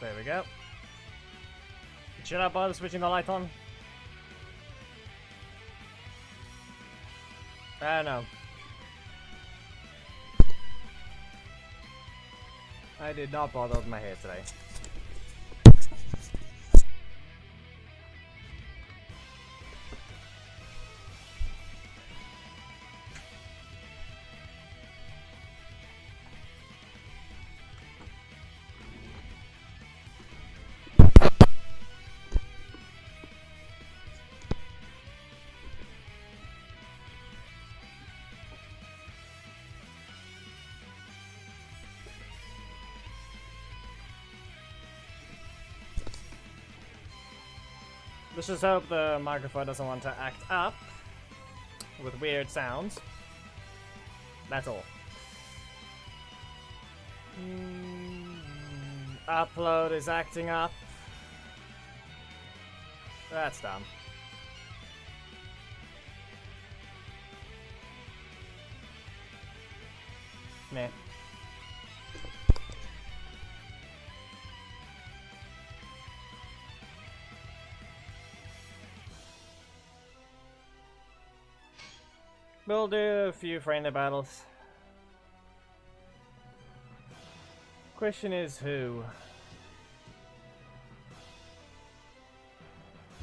There we go. Should I bother switching the light on? I don't know. I did not bother with my hair today. Let's just hope the microphone doesn't want to act up with weird sounds. That's all. Upload is acting up. That's dumb. Meh. We'll do a few friendly battles. Question is who?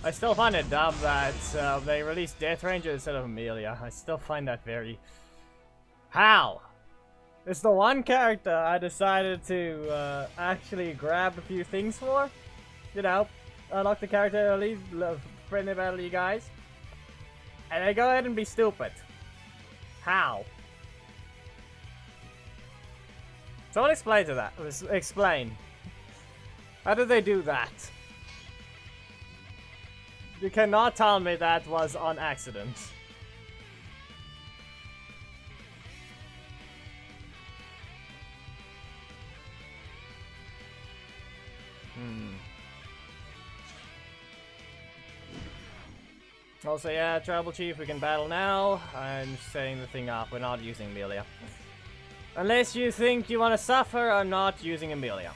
I still find it dumb that they released Death Ranger instead of Amelia. I still find that very... How? It's the one character I decided to actually grab a few things for. You know, unlock the character, leave friendly battle you guys. And they go ahead and be stupid. How? Someone explain to that. Explain. How did they do that? You cannot tell me that was on accident. Also, yeah, Tribal Chief, we can battle now. I'm setting the thing up. We're not using Amelia. Unless you think you want to suffer, I'm not using Amelia.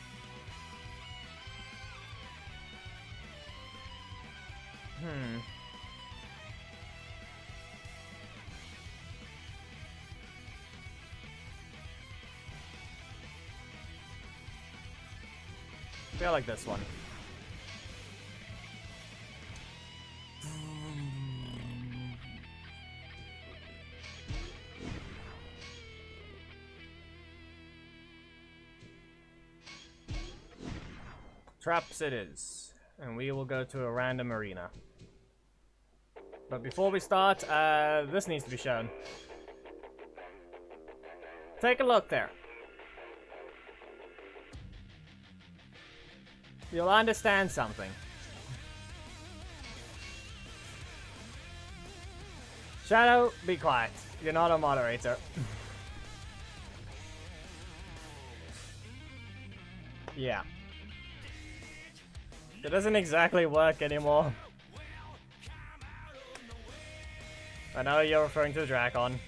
I feel like this one. Traps it is, and we will go to a random arena. But before we start, this needs to be shown. Take a look there. You'll understand something. Shadow, be quiet. You're not a moderator. Yeah. It doesn't exactly work anymore. I know you're referring to Drakon.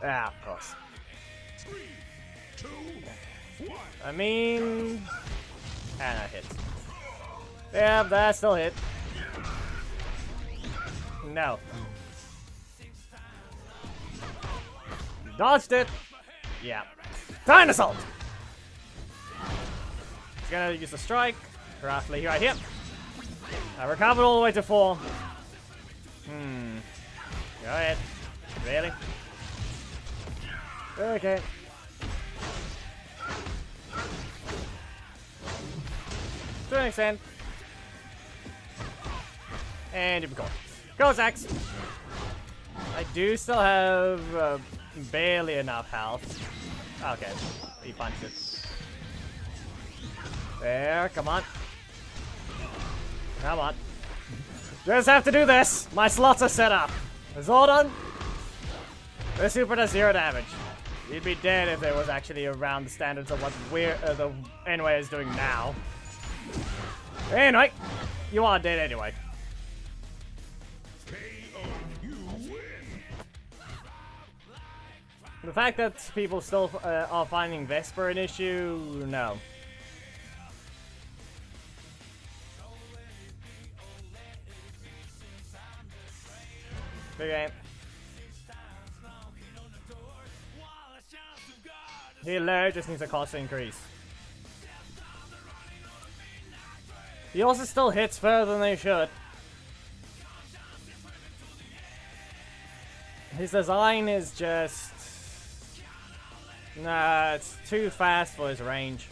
Ah, of course. 3, 2, 1. I mean... And I hit. Yeah, that still hit. No. Dodged it! Yeah. Time assault! He's gonna use a strike. Roughly right here. I recovered all the way to 4. Go ahead. Really? Okay. To an extent. And here we go. Go, Zax! I do still have barely enough health. Okay, he punched it. There, come on. Come on. Just have to do this! My slots are set up. Zordon! The super does 0 damage. He'd be dead if it was actually around the standards of what the Enway is doing now. Anyway, you are dead anyway. The fact that people still are finding Vesper an issue, no. Big game. The alert just needs a cost increase. He also still hits further than they should. His design is just... Nah, it's too fast for his range.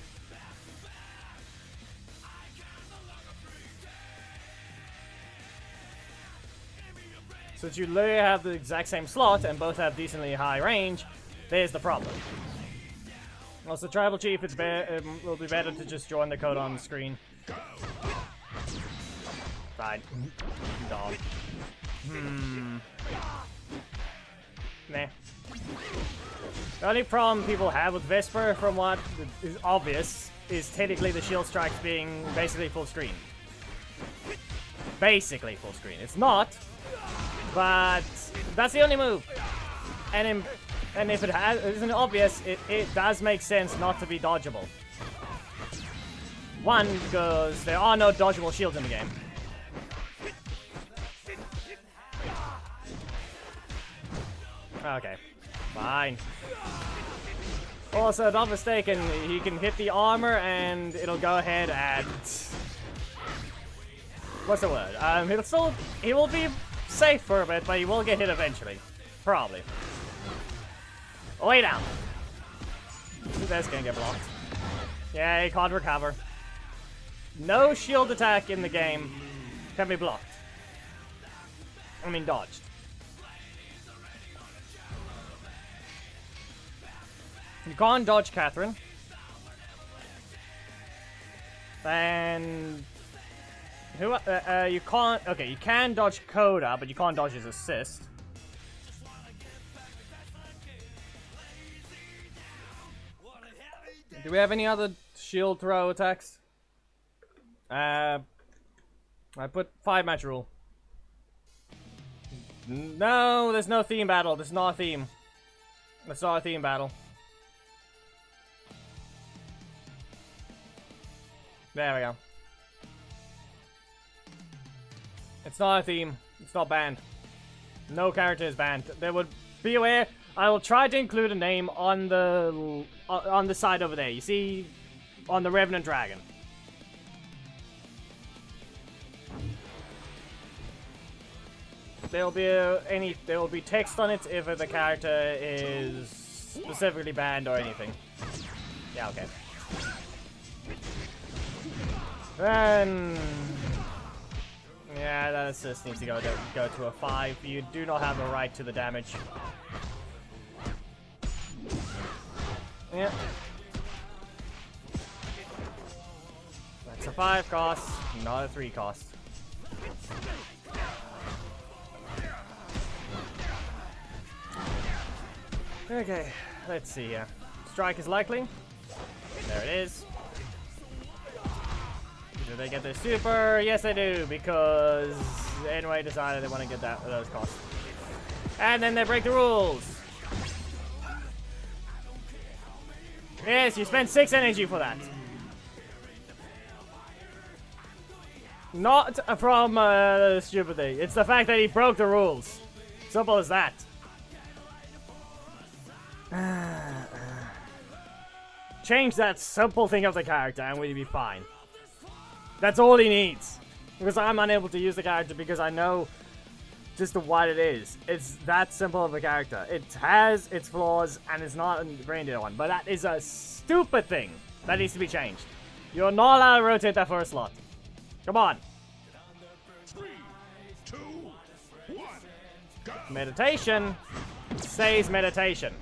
Since you literally have the exact same slot and both have decently high range, there's the problem. Also, Tribal Chief, it will be better to just join the code on the screen. Fine. Dog. Meh. The only problem people have with Vesper, from what is obvious, is technically the shield strikes being basically full screen. Basically full screen. It's not, but that's the only move. And if it isn't obvious, it does make sense not to be dodgeable. One, because there are no dodgeable shields in the game. Okay, fine. Also, not mistaken, he can hit the armor and it'll go ahead and... What's the word? He will be safe for a bit, but he will get hit eventually. Probably. Lay down. That's gonna get blocked. Yeah, he can't recover. No shield attack in the game can be blocked. I mean, dodged. You can't dodge Catherine. And who? You can't. Okay, you can dodge Coda, but you can't dodge his assist. Do we have any other shield throw attacks? I put 5-match rule. No, there's no theme battle. There's not a theme. That's not a theme battle. There we go. It's not a theme. It's not banned. No character is banned. There would be aware. I will try to include a name on the side over there. You see, on the Revenant Dragon. There will be text on it if the character is specifically banned or anything. Yeah, okay. Then, yeah, that assist needs to go to a 5. You do not have the right to the damage. Yeah. That's a 5 cost, not a 3 cost. Okay, let's see here. Strike is likely. There it is. Do they get their super? Yes, they do, because anyway decided they want to get those costs. And then they break the rules. Yes, you spent 6 energy for that. Not from stupid thing. It's the fact that he broke the rules. Simple as that. Change that simple thing of the character and we'll be fine. That's all he needs. Because I'm unable to use the character because I know just what it is. It's that simple of a character. It has its flaws and it's not a reindeer one. But that is a stupid thing that needs to be changed. You're not allowed to rotate that first slot. Come on. 3, 2, 1, go. Meditation says meditation.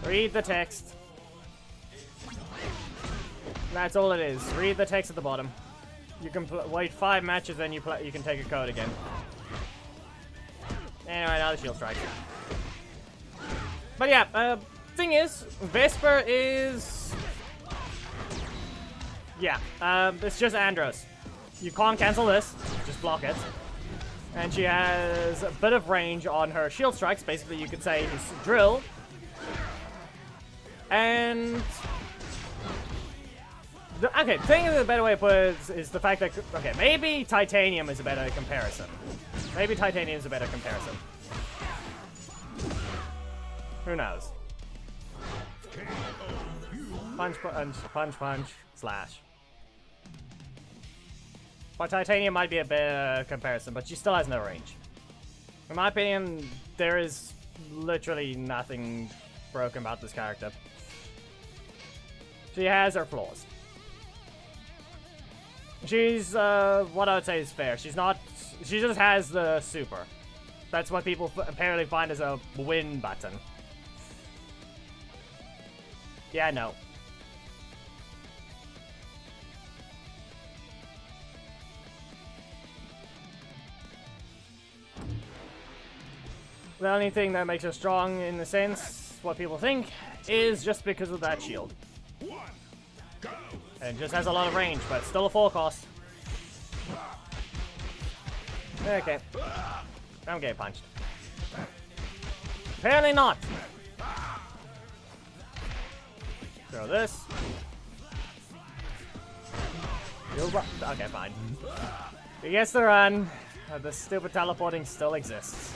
Read the text. That's all it is. Read the text at the bottom. You can wait 5 matches, then you can take a code again. Anyway, now the shield strike. But yeah, thing is, Vesper is... Yeah, it's just Andros. You can't cancel this, just block it. And she has a bit of range on her shield strikes. Basically, you could say it's drill. And... okay, the thing the better way to put it is the fact that... okay, maybe titanium is a better comparison. Maybe titanium is a better comparison. Who knows? Punch, punch, punch, punch, slash. But titanium might be a better comparison, but she still has no range. In my opinion, there is literally nothing broken about this character. She has her flaws. She's, what I would say is fair. She's not... she just has the super. That's what people apparently find as a win button. Yeah, no. The only thing that makes her strong, in a sense, what people think, is just because of that shield. And just has a lot of range, but still a full cost. Okay. I'm getting punched. Apparently not. Throw this. Okay, fine. He gets the run. The stupid teleporting still exists.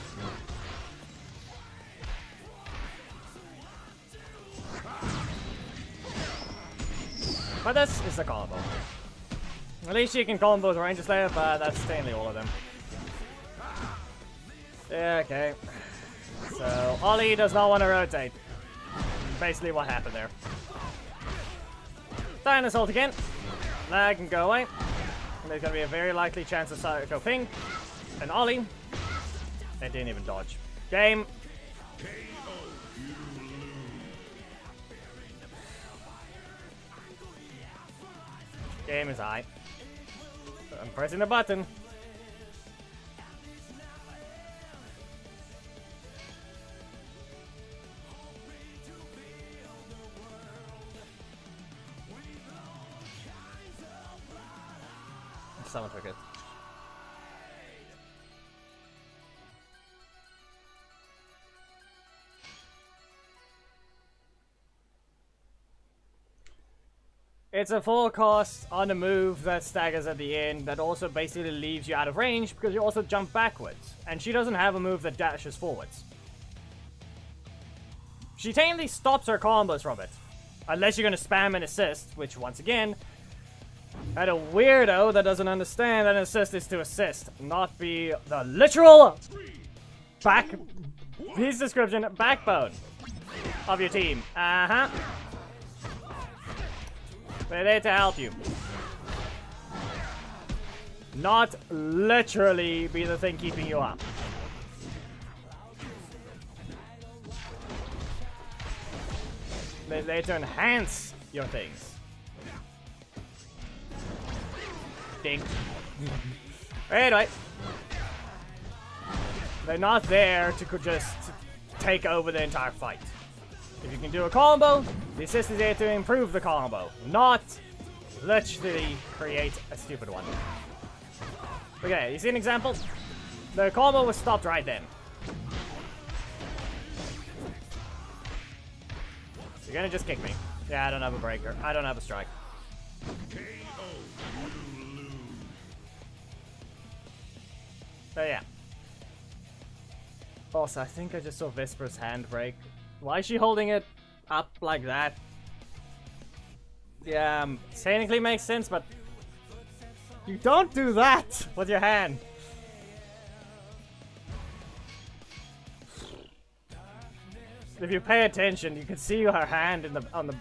But this is the combo. At least you can combo the Ranger Slayer, but that's mainly all of them. Yeah, okay. So, Ollie does not want to rotate. Basically what happened there. Dinosaur ult again. That can go away. And there's going to be a very likely chance of Psycho Ping. And Ollie. They didn't even dodge. Game. Game is high. I'm pressing the button. Someone took it. It's a full cost on a move that staggers at the end that also basically leaves you out of range because you also jump backwards. And she doesn't have a move that dashes forwards. She technically stops her combos from it. Unless you're going to spam an assist, which once again, that a weirdo that doesn't understand that an assist is to assist, not be the literal his description, backbone of your team. Uh-huh. They're there to help you. Not literally be the thing keeping you up. They're there to enhance your things. Ding. Anyway. They're not there to just take over the entire fight. If you can do a combo, the assist is there to improve the combo, not literally create a stupid one. Okay, you see an example? The combo was stopped right then. You're gonna just kick me. Yeah, I don't have a breaker. I don't have a strike. So yeah. Also, I think I just saw Vesper's hand break. Why is she holding it up like that? Yeah, technically makes sense, but you don't do that with your hand. If you pay attention, you can see her hand in on the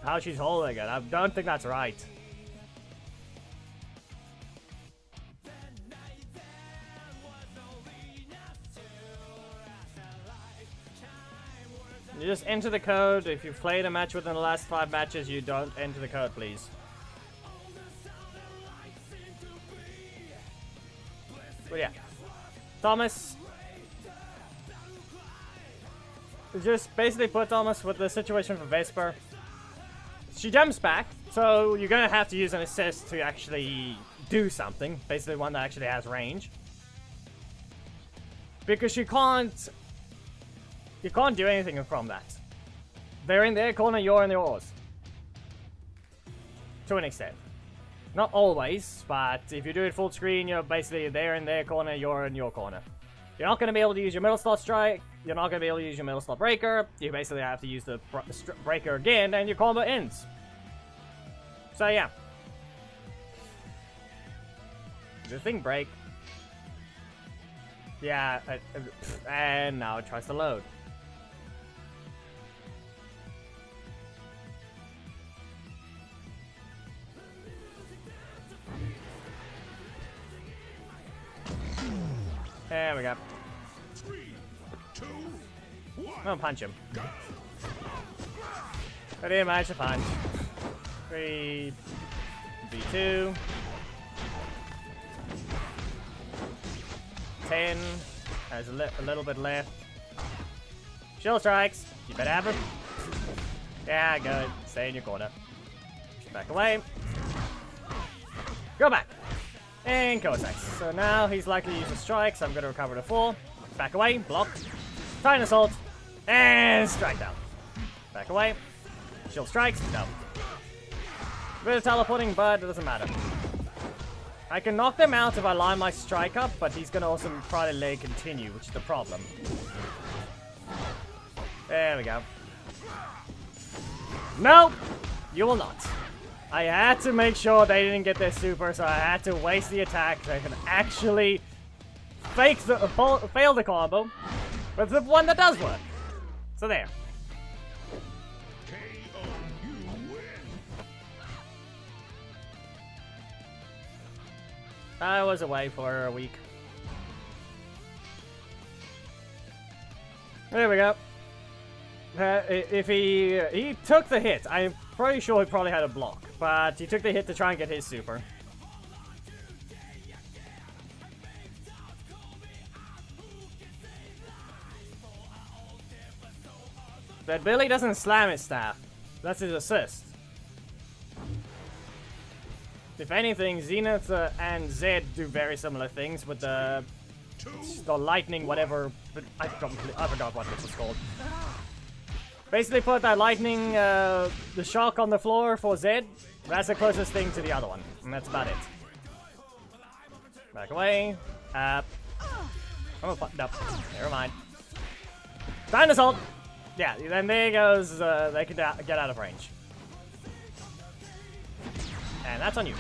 how she's holding it. I don't think that's right. You just enter the code. If you've played a match within the last 5 matches, you don't enter the code, please. But yeah. Thomas. Just basically put Thomas with the situation for Vesper. She jumps back, so you're going to have to use an assist to actually do something. Basically one that actually has range. Because you can't do anything from that. They're in their corner, you're in yours. To an extent. Not always, but if you do it full screen, you're basically there in their corner, you're in your corner. You're not going to be able to use your middle slot strike, you're not going to be able to use your middle slot breaker, you basically have to use the breaker again, and your combo ends. So yeah. Did the thing break? Yeah, and now it tries to load. There we go. 3, 2, 1. I'm gonna punch him. I didn't manage to punch. 3, B2. 10. There's a little bit left. Shield strikes. You better have her. Yeah, good. Stay in your corner. Back away. Go back. And Cossacks. So now he's likely to use a strike, so I'm going to recover the 4. Back away. Block. Titan Assault. And strike down. Back away. Shield strikes. No. Bit of teleporting, but it doesn't matter. I can knock them out if I line my strike up, but he's going to also try to lay continue, which is the problem. There we go. Nope! You will not. I had to make sure they didn't get their super, so I had to waste the attack so I can actually fail the combo with the one that does work. So there. KO, you win. I was away for a week. There we go. If he took the hit, I'm pretty sure he probably had a block, but he took the hit to try and get his super. But Billy doesn't slam his staff. That's his assist. If anything, Zenith and Zed do very similar things with the lightning, whatever. But I forgot what this was called. Basically put that lightning, the shock on the floor for Zed. That's the closest thing to the other one. And that's about it. Back away. Oh, nope. Never mind. Time to assault. Yeah, then there goes, they can get out of range. And that's on you.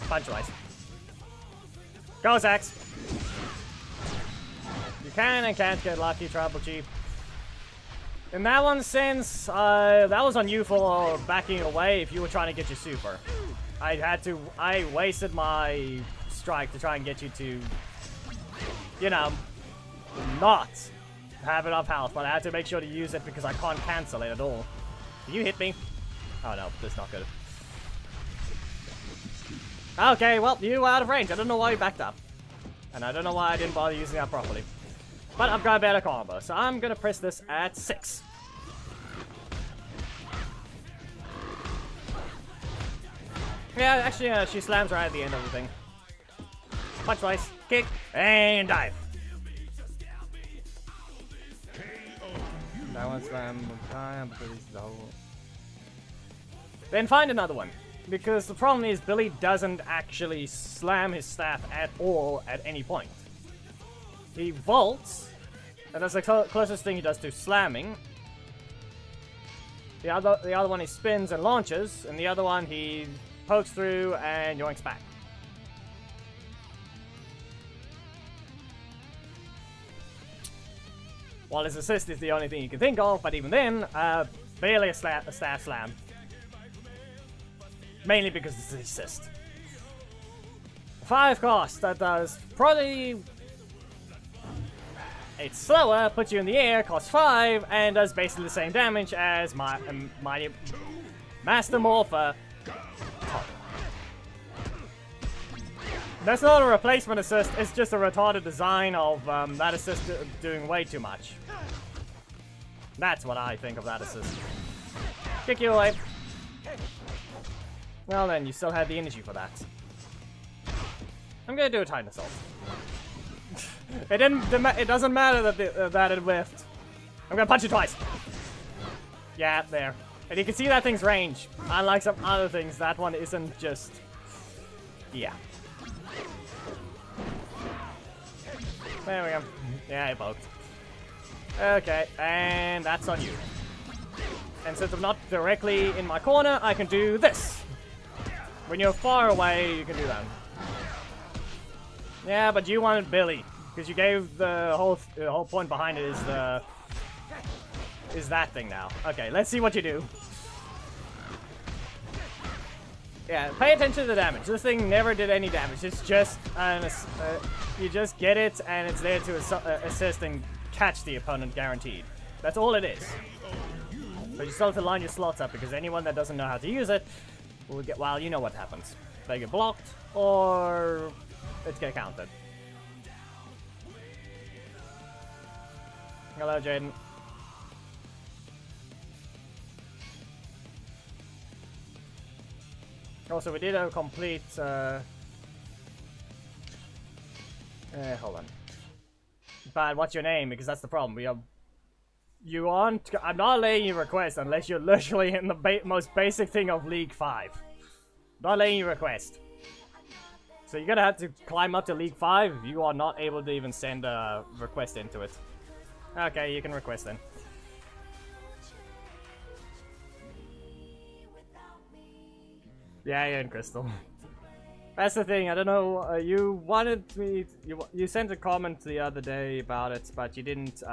Punch twice. Go, Zax. You can and can't get lucky, Tribal Chief. In that one sense, that was on you for backing away if you were trying to get your super. I wasted my strike to try and get you to, you know, not have enough health, but I had to make sure to use it because I can't cancel it at all. Did you hit me? Oh no, that's not good. Okay, well, you were out of range. I don't know why you backed up. And I don't know why I didn't bother using that properly. But I've got a better combo, so I'm gonna press this at 6. Yeah, actually, she slams right at the end of the thing. Punch twice, kick, and dive. That one slam time because he's the whole. Then find another one. Because the problem is Billy doesn't actually slam his staff at all at any point. He vaults, and that's the closest thing he does to slamming. The other one he spins and launches, and the other one he pokes through and yoinks back. While his assist is the only thing you can think of, but even then, barely a staff slam. Mainly because it's an assist. 5 cost, that does probably... It's slower, puts you in the air, costs 5, and does basically the same damage as my Master Morpher. That's not a replacement assist, it's just a retarded design of that assist doing way too much. That's what I think of that assist. Kick you away. Well then, you still had the energy for that. I'm gonna do a Titan Assault. It doesn't matter that it whiffed. I'm gonna punch it twice. Yeah, there. And you can see that thing's range. Unlike some other things, that one isn't just... Yeah. There we go. Yeah, it poked. Okay, and that's on you. And since I'm not directly in my corner, I can do this. When you're far away, you can do that. Yeah, but you wanted Billy, because you gave the whole point behind it is that thing now. Okay, let's see what you do. Yeah, pay attention to the damage. This thing never did any damage. It's just you just get it, and it's there to assist and catch the opponent, guaranteed. That's all it is. But you still have to line your slots up, because anyone that doesn't know how to use it will get, well, you know what happens. They get blocked, or it's get counted. Hello, Jaden. Also, we did a complete, hold on. But what's your name? Because that's the problem. I'm not letting you request unless you're literally in the most basic thing of League 5. Not letting you request. So you're gonna have to climb up to League 5 if you are not able to even send a request into it. Okay, you can request then. Yeah, you're in Crystal. That's the thing, I don't know, you wanted me, you sent a comment the other day about it, but you didn't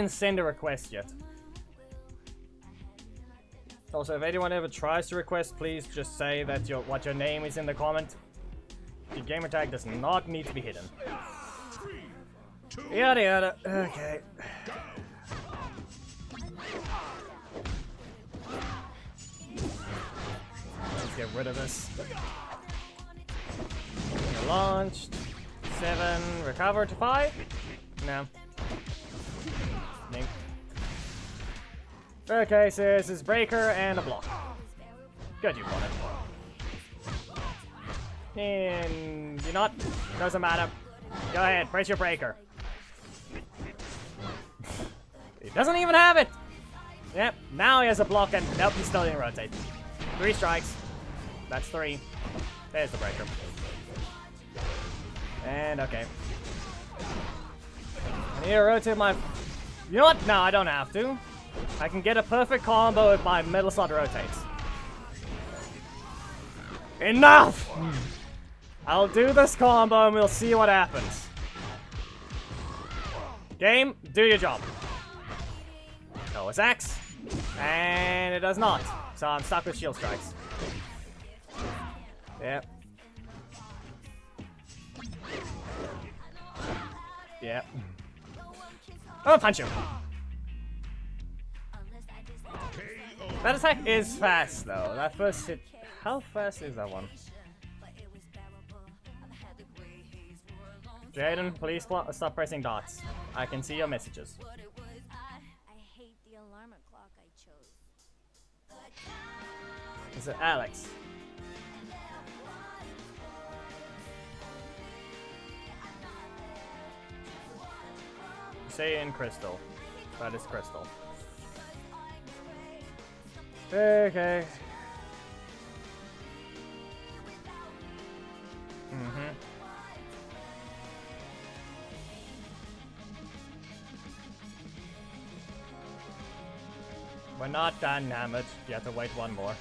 send a request yet. Also, if anyone ever tries to request, please just say that what your name is in the comment. Your gamer tag does not need to be hidden. Yada yada, okay. Let's get rid of this. Launched. 7. Recover to 5. No. Nope. Okay, so this is breaker and a block. Good, you won it. And you're not. Doesn't matter. Go ahead, brace your breaker. He doesn't even have it. Yep. Now he has a block and nope, he still didn't rotate. 3 strikes. That's 3. There's the breaker. And okay. I need to rotate my... You know what? No, I don't have to. I can get a perfect combo if my metal slot rotates. Enough! I'll do this combo and we'll see what happens. Game, do your job. No, it's X. And it does not. So I'm stuck with shield strikes. Yep. Yep. Oh, punch him. That attack is fast though. That first hit. How fast is that one? Jaden, please stop pressing dots. I can see your messages. Is it Alex? Say in Crystal. That is Crystal. Okay. We're not done, Hamlet. You have to wait one more.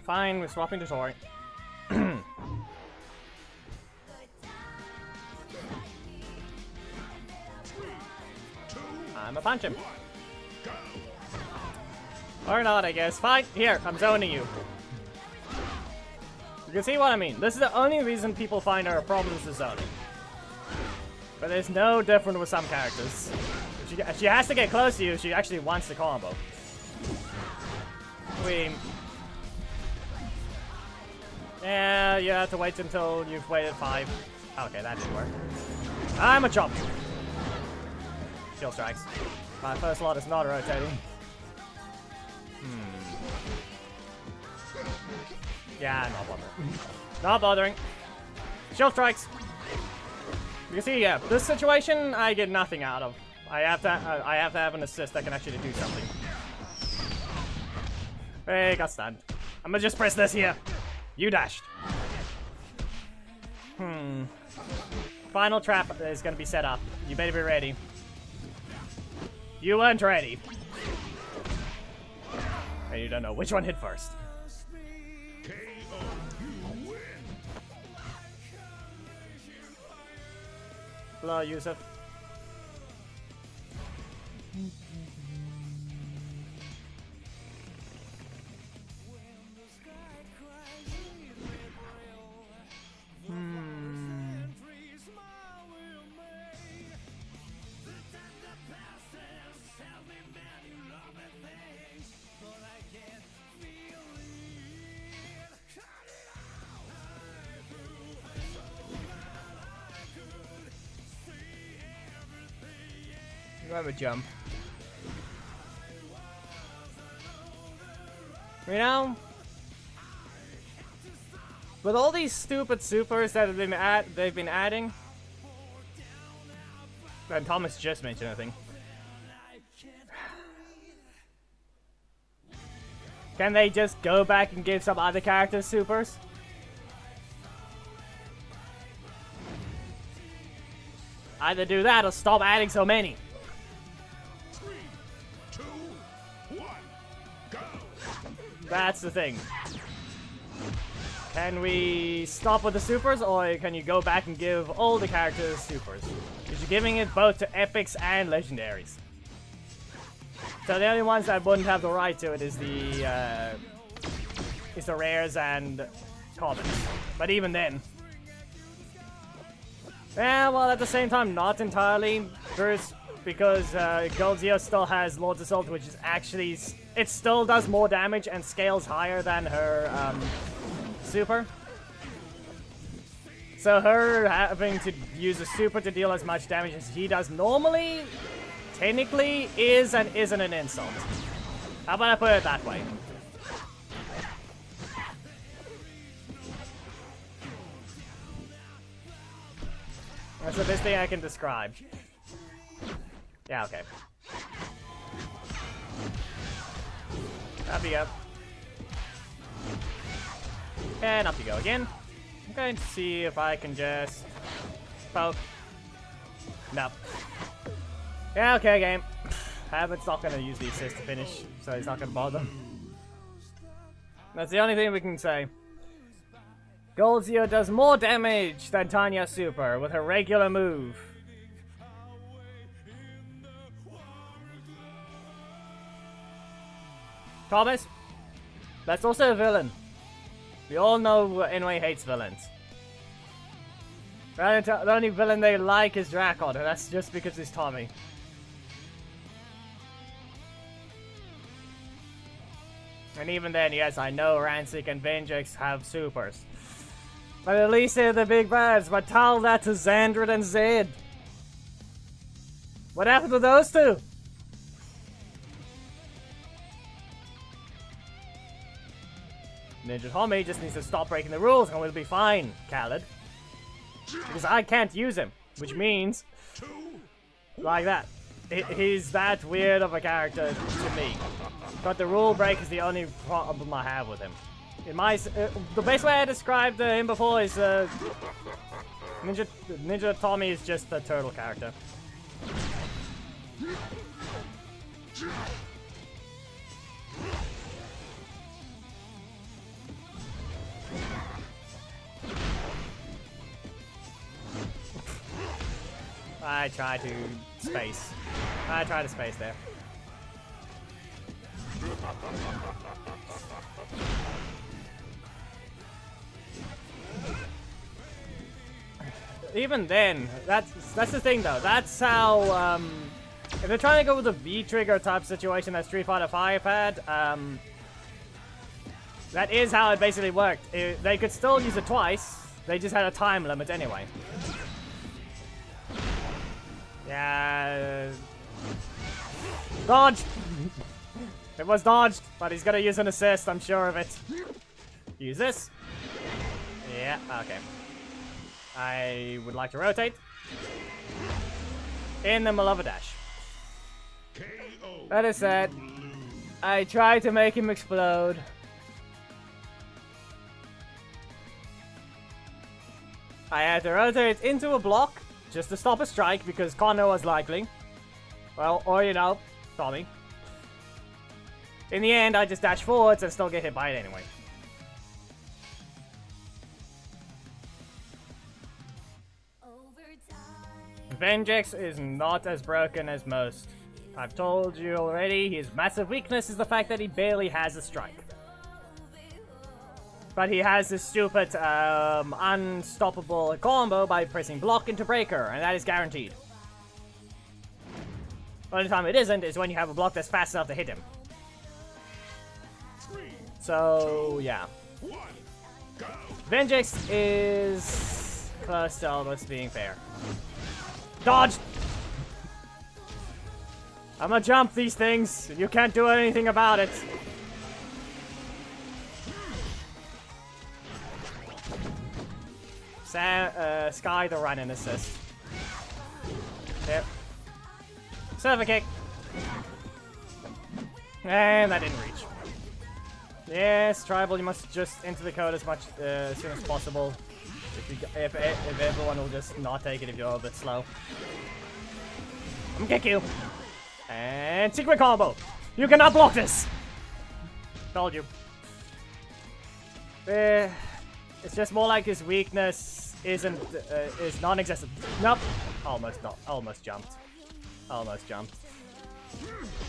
Fine, we're swapping to Tori. I'm a punch him. Or not, I guess. Fine, here, I'm zoning you. You can see what I mean. This is the only reason people find our problems with zoning. But it's no different with some characters. She has to get close to you if she actually wants the combo. Yeah, you have to wait until you've waited 5. Okay, that didn't work. I'm a chomp. Shield strikes. My first lot is not rotating. Yeah, not bothering. Not bothering. Shield strikes. You can see, yeah, this situation I get nothing out of. I have to have an assist that can actually do something. Hey, got stunned. I'm gonna just press this here. You dashed. Final trap is gonna be set up. You better be ready. You weren't ready. And you don't know which one hit first. Hello, Yusuf. Have a jump. You know, with all these stupid supers that they've been adding, and Thomas just mentioned, I think. Can they just go back and give some other characters supers? Either do that or stop adding so many. That's the thing. Can we stop with the supers, or can you go back and give all the characters supers? Because you're giving it both to epics and legendaries. So the only ones that wouldn't have the right to it is the rares and commons. But even then. Yeah, well, at the same time, not entirely. First, because Goldzio still has Lord's Assault, which is actually... It still does more damage and scales higher than her super. So her having to use a super to deal as much damage as he does normally, technically, is and isn't an insult. How about I put it that way? That's the best thing I can describe. Yeah, okay. Up you go. And up you go again. I'm going to see if I can just poke. Nope. Yeah, okay, game. Habit's not going to use the assist to finish, so he's not going to bother. That's the only thing we can say. Goldzio does more damage than Tanya's super with her regular move. Thomas, that's also a villain. We all know Inouye hates villains. The only villain they like is Drakon, and that's just because he's Tommy. And even then, yes, I know Rancic and Vengex have supers. But at least they're the big bads, but tell that to Xandred and Zed. What happened to those two? Ninja Tommy just needs to stop breaking the rules and we'll be fine, Khaled. Because I can't use him, which means... like that. He's that weird of a character to me. But the rule break is the only problem I have with him. In my... the best way I described him before is... Ninja Tommy is just a turtle character. I tried to space. I tried to space there. even then, that's the thing though. That's how, if they're trying to go with a V-trigger type situation that Street Fighter V had, that is how it basically worked. They could still use it twice, they just had a time limit anyway. Yeah. Dodge! It was dodged, but he's gonna use an assist, I'm sure of it. Use this. Yeah, okay. I would like to rotate. In the middle of a dash. That is sad. I tried to make him explode. I had to rotate into a block just to stop a strike because Connor was likely. Well, or you know, Tommy. In the end, I just dash forwards and still get hit by it anyway. Vengex is not as broken as most. I've told you already, his massive weakness is the fact that he barely has a strike. But he has this stupid, unstoppable combo by pressing block into breaker, and that is guaranteed. The only time it isn't is when you have a block that's fast enough to hit him. So, yeah. Vengex is close to almost being fair. Dodge! I'm gonna jump these things. You can't do anything about it. Sky the run and assist. Yep. Server kick. And that didn't reach. Yes, Tribal, you must just enter the code as much as soon as possible. If everyone will just not take it if you're a bit slow. I'm gonna kick you. And secret combo. You cannot block this. Told you. It's just more like his weakness is non-existent. Nope. Almost jumped. Almost jumped.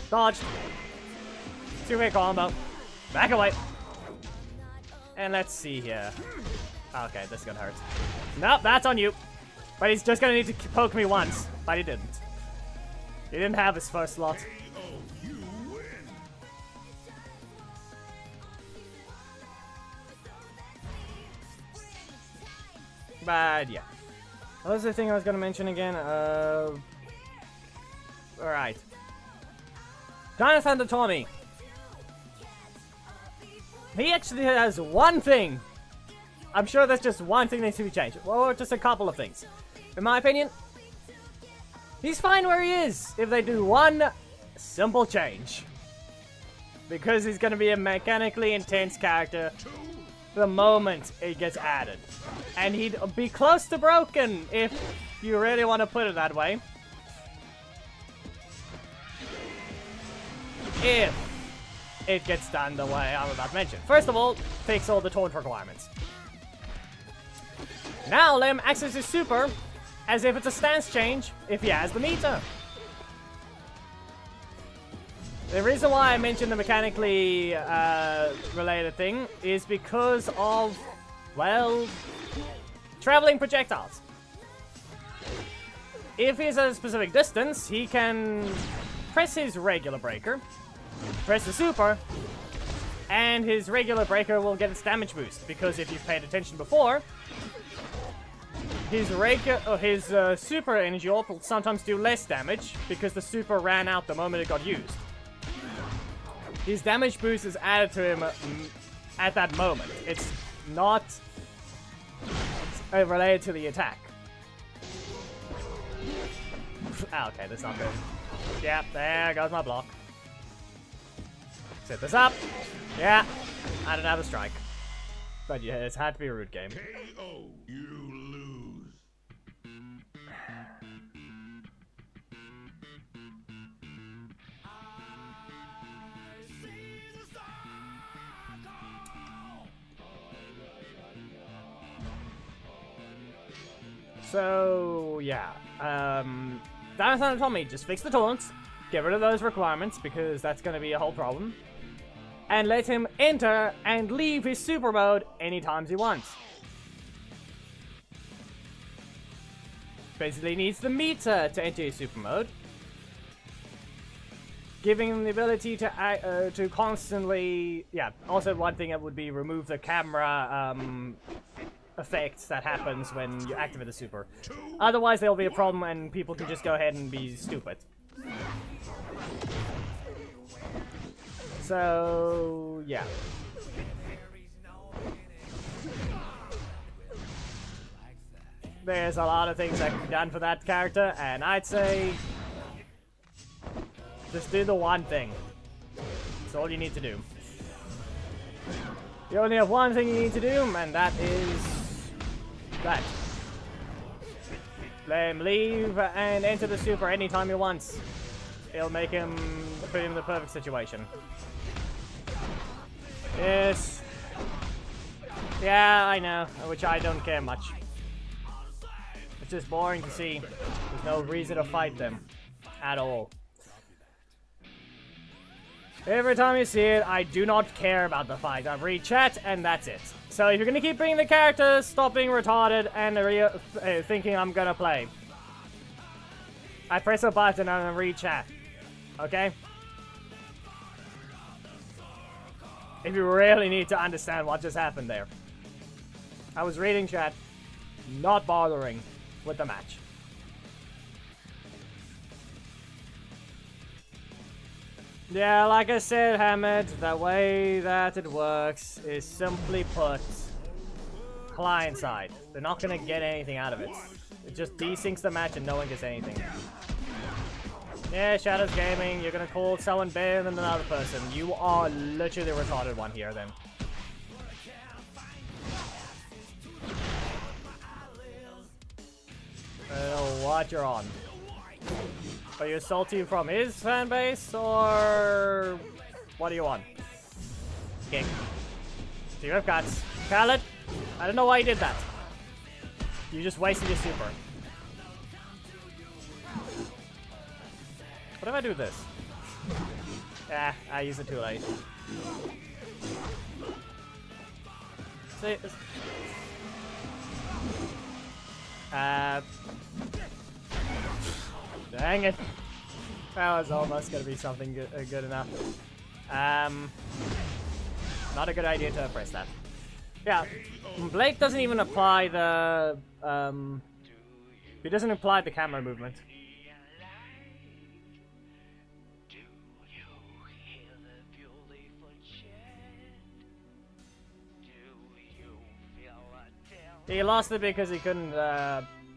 Dodge. Two-way combo. Back away. And let's see here. Okay, this is gonna hurt. Nope, that's on you. But he's just gonna need to poke me once. But he didn't. He didn't have his first slot. But yeah. What was the thing I was gonna mention again? Alright. Jonathan the Tommy. He actually has one thing. I'm sure there's just one thing that needs to be changed. Or just a couple of things. In my opinion, he's fine where he is if they do one simple change. Because he's going to be a mechanically intense character the moment it gets added. And he'd be close to broken if you really want to put it that way. If it gets done the way I'm about to mention. First of all, fix all the taunt requirements. Now let him access his super as if it's a stance change if he has the meter. The reason why I mentioned the mechanically related thing is because of, well, traveling projectiles. If he's at a specific distance, he can press his regular breaker, press the super, and his regular breaker will get its damage boost. Because if you've paid attention before, his super energy orb will sometimes do less damage because the super ran out the moment it got used. His damage boost is added to him at that moment. It's not related to the attack. Okay, that's not good. Yeah, there goes my block. Set this up. Yeah, I don't have a strike. But yeah, it's had to be a root game. KO, you lose. So, yeah. Dinosaur Tommy, just fix the taunts. Get rid of those requirements, because that's going to be a whole problem. And let him enter and leave his super mode anytime he wants. basically needs the meter to enter his super mode, giving him the ability to constantly, yeah. Also, one thing that would be remove the camera effects that happens when you activate the super. Otherwise, there'll be a problem and people can just go ahead and be stupid. So, yeah. There's a lot of things that can be done for that character, and I'd say just do the one thing. That's all you need to do. You only have one thing you need to do, and that is that. Let him leave and enter the super anytime he wants. It'll make him put him in the perfect situation. Yes. Yeah, I know, which I don't care much. It's just boring to see. There's no reason to fight them at all. Every time you see it, I do not care about the fight. I read chat, and that's it. So if you're gonna keep bringing the characters, stop being retarded and thinking I'm gonna play. I press a button and I read chat. Okay? If you really need to understand what just happened there. I was reading chat, not bothering with the match. Yeah, like I said, Hamid, the way that it works is simply put, client side. They're not gonna get anything out of it. It just desyncs the match and no one gets anything. Yeah, Shadows Gaming, you're gonna call someone better than another person. You are literally the retarded one here, then. I don't know what you're on. Are you salty from his fan base, or what do you want? Okay. Do you have guts? Khaled? I don't know why you did that. You just wasted your super. What if I do this? Ah, I used it too late. See, dang it. That was almost gonna be something good enough. Not a good idea to press that. Yeah, Blake doesn't even apply the, he doesn't apply the camera movement. He lost it because he couldn't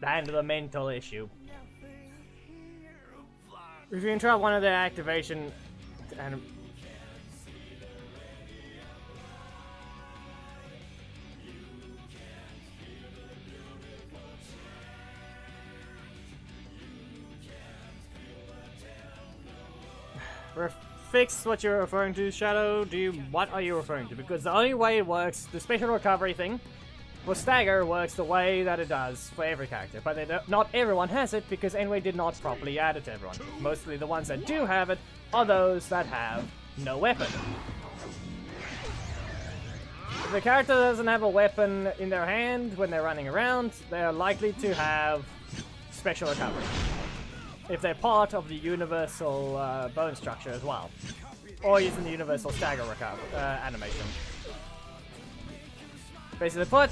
handle the mental issue. If you interrupt one of the activation and fix what you're referring to, Shadow. What are you referring to? Because the only way it works, the special recovery thing for Stagger works the way that it does for every character, but not everyone has it because Anyway did not properly add it to everyone. Mostly the ones that do have it are those that have no weapon. If the character doesn't have a weapon in their hand when they're running around, they're likely to have special recovery. If they're part of the universal bone structure as well. Or using the universal Stagger animation. Basically put,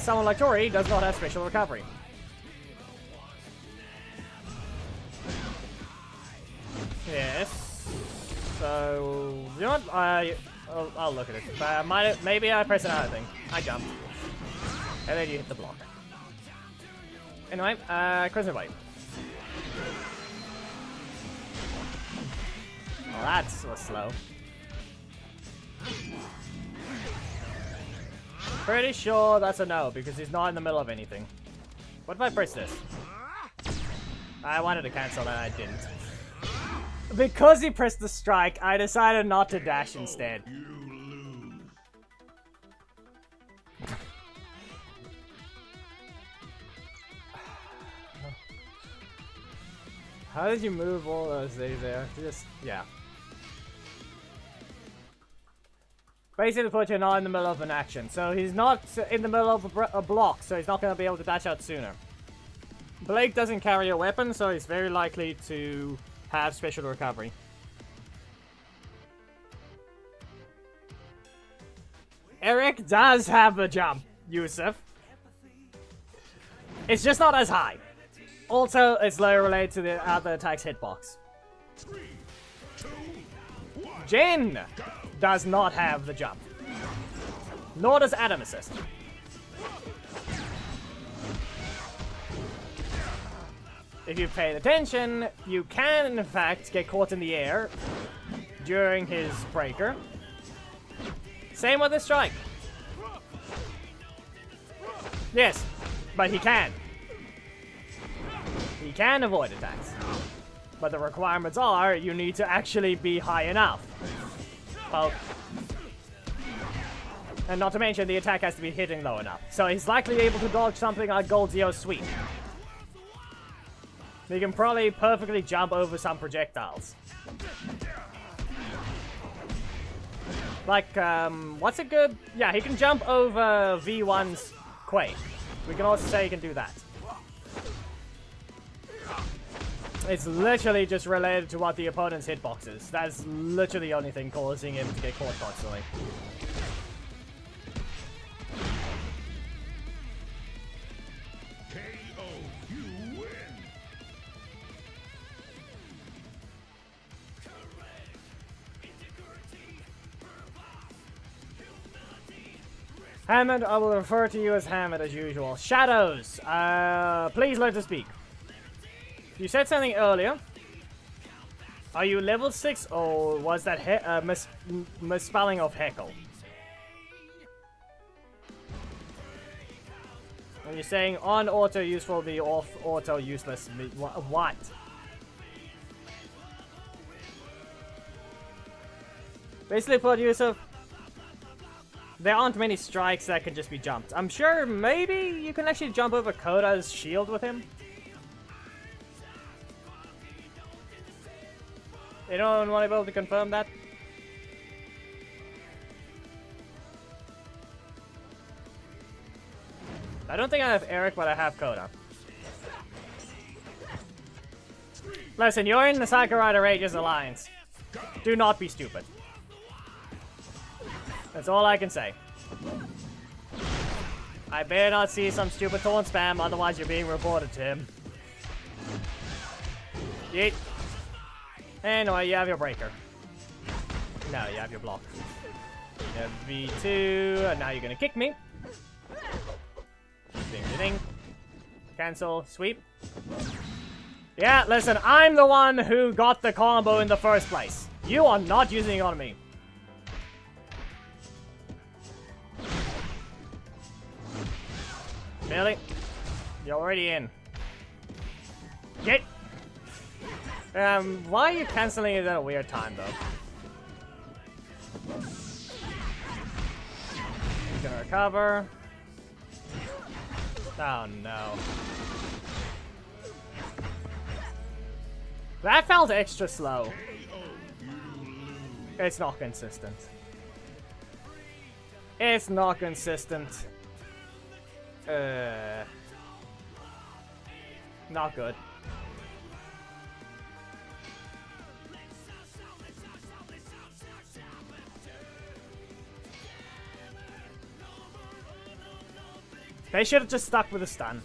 someone like Tori does not have special recovery. Yes. So, you know what? I'll look at it. Maybe I press another thing. I jumped. And then you hit the block. Anyway, Crimson Wave. Well, that was slow. Pretty sure that's a no, because he's not in the middle of anything. What if I press this? I wanted to cancel and I didn't. Because he pressed the strike, I decided not to dash instead. How did you move all those things there? Just, yeah. Basically put you not in the middle of an action. So he's not in the middle of a block, so he's not going to be able to dash out sooner. Blake doesn't carry a weapon, so he's very likely to have special recovery. Eric does have a jump, Yusuf. It's just not as high. Also, it's lower related to the other attack's hitbox. 3, 2, 1. Jin does not have the jump. Nor does Adam assist. If you paid attention, you can in fact get caught in the air during his breaker. Same with the strike. Yes, but he can. He can avoid attacks. But the requirements are you need to actually be high enough. Oh. And not to mention the attack has to be hitting low enough. So he's likely able to dodge something like Goldzio's sweep. He can probably perfectly jump over some projectiles. Like, what's a good... Yeah, he can jump over V1's Quake. We can also say he can do that. It's literally just related to what the opponent's hitbox is. That's literally the only thing causing him to get caught constantly. KO, you win. Hammond, I will refer to you as Hammond as usual. Shadows, please learn to speak. You said something earlier. Are you level 6 or was that misspelling of heckle? When you're saying on auto useful, be off auto useless. What? Basically put, Yusuf, there aren't many strikes that can just be jumped. I'm sure maybe you can actually jump over Koda's shield with him. Anyone want to be able to confirm that? I don't think I have Eric, but I have Koda. Listen, you're in the Sakurai Rage's Alliance. Do not be stupid. That's all I can say. I better not see some stupid taunt spam, otherwise you're being reported to him. Yeet. Anyway, you have your breaker. No, you have your block. You have V2, and now you're gonna kick me. Ding, ding, ding. Cancel, sweep. Yeah, listen, I'm the one who got the combo in the first place. You are not using it on me. Really? You're already in. Get! Why are you canceling it at a weird time, though? He's gonna recover. Oh, no. That felt extra slow. It's not consistent. It's not consistent. Not good. They should have just stuck with the stun.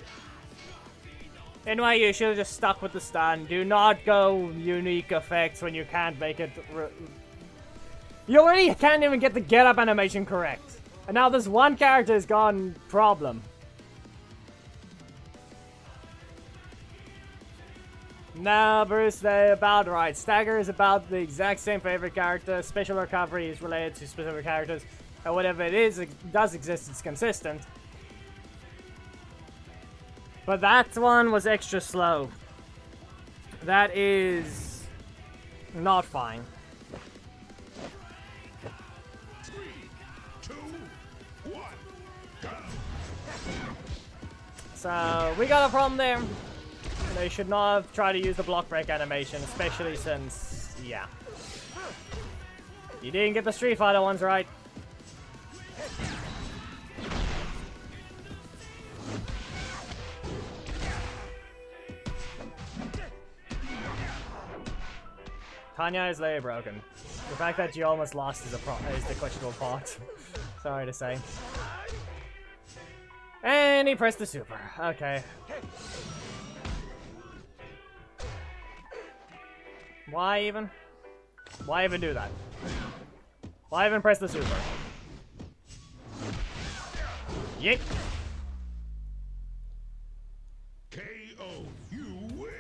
Anyway, you should have just stuck with the stun. Do not go unique effects when you can't make it. You already can't even get the get up animation correct. And now this one character has gone problem. No, Bruce, they're about right. Stagger is about the exact same favorite character. Special recovery is related to specific characters. And whatever it is, it does exist, it's consistent. But that one was extra slow. That is not fine. 3, 2, 1, go. So we got a problem there. They should not have tried to use the block break animation, especially since, yeah. You didn't get the Street Fighter ones right. Tanya is layer broken. The fact that you almost lost is the questionable part. Sorry to say. And he pressed the super. Okay. Why even? Why even do that? Why even press the super? Yeet. KO. You win.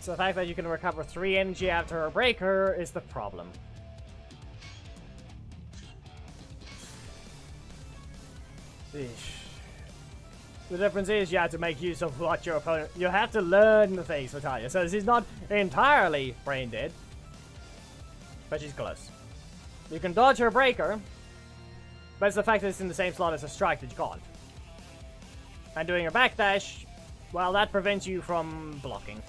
So the fact that you can recover 3 energy after a breaker is the problem. Eesh. The difference is you have to make use of what your opponent... You have to learn the things for Talia. So she's not entirely brain dead. But she's close. You can dodge her breaker. But it's the fact that it's in the same slot as a strike that you can't. And doing a backdash, well, that prevents you from blocking.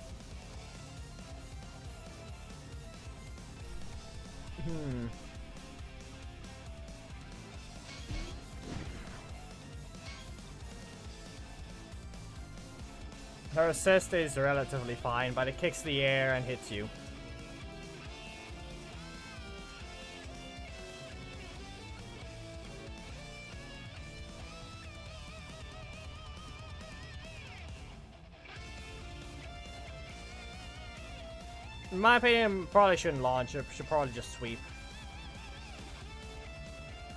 Her assist is relatively fine, but it kicks the air and hits you. In my opinion, probably shouldn't launch. It should probably just sweep.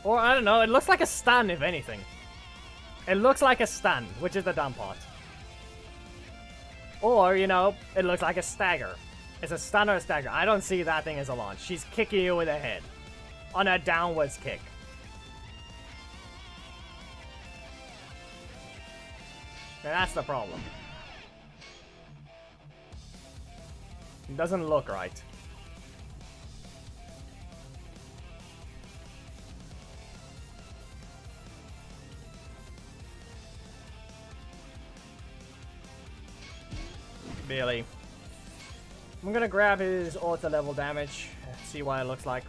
Or, I don't know, it looks like a stun, if anything. It looks like a stun, which is the dumb part. Or, you know, it looks like a stagger. It's a stun or a stagger. I don't see that thing as a launch. She's kicking you in the head. On a downwards kick. And that's the problem. It doesn't look right. Really. I'm gonna grab his auto level damage, see what it looks like.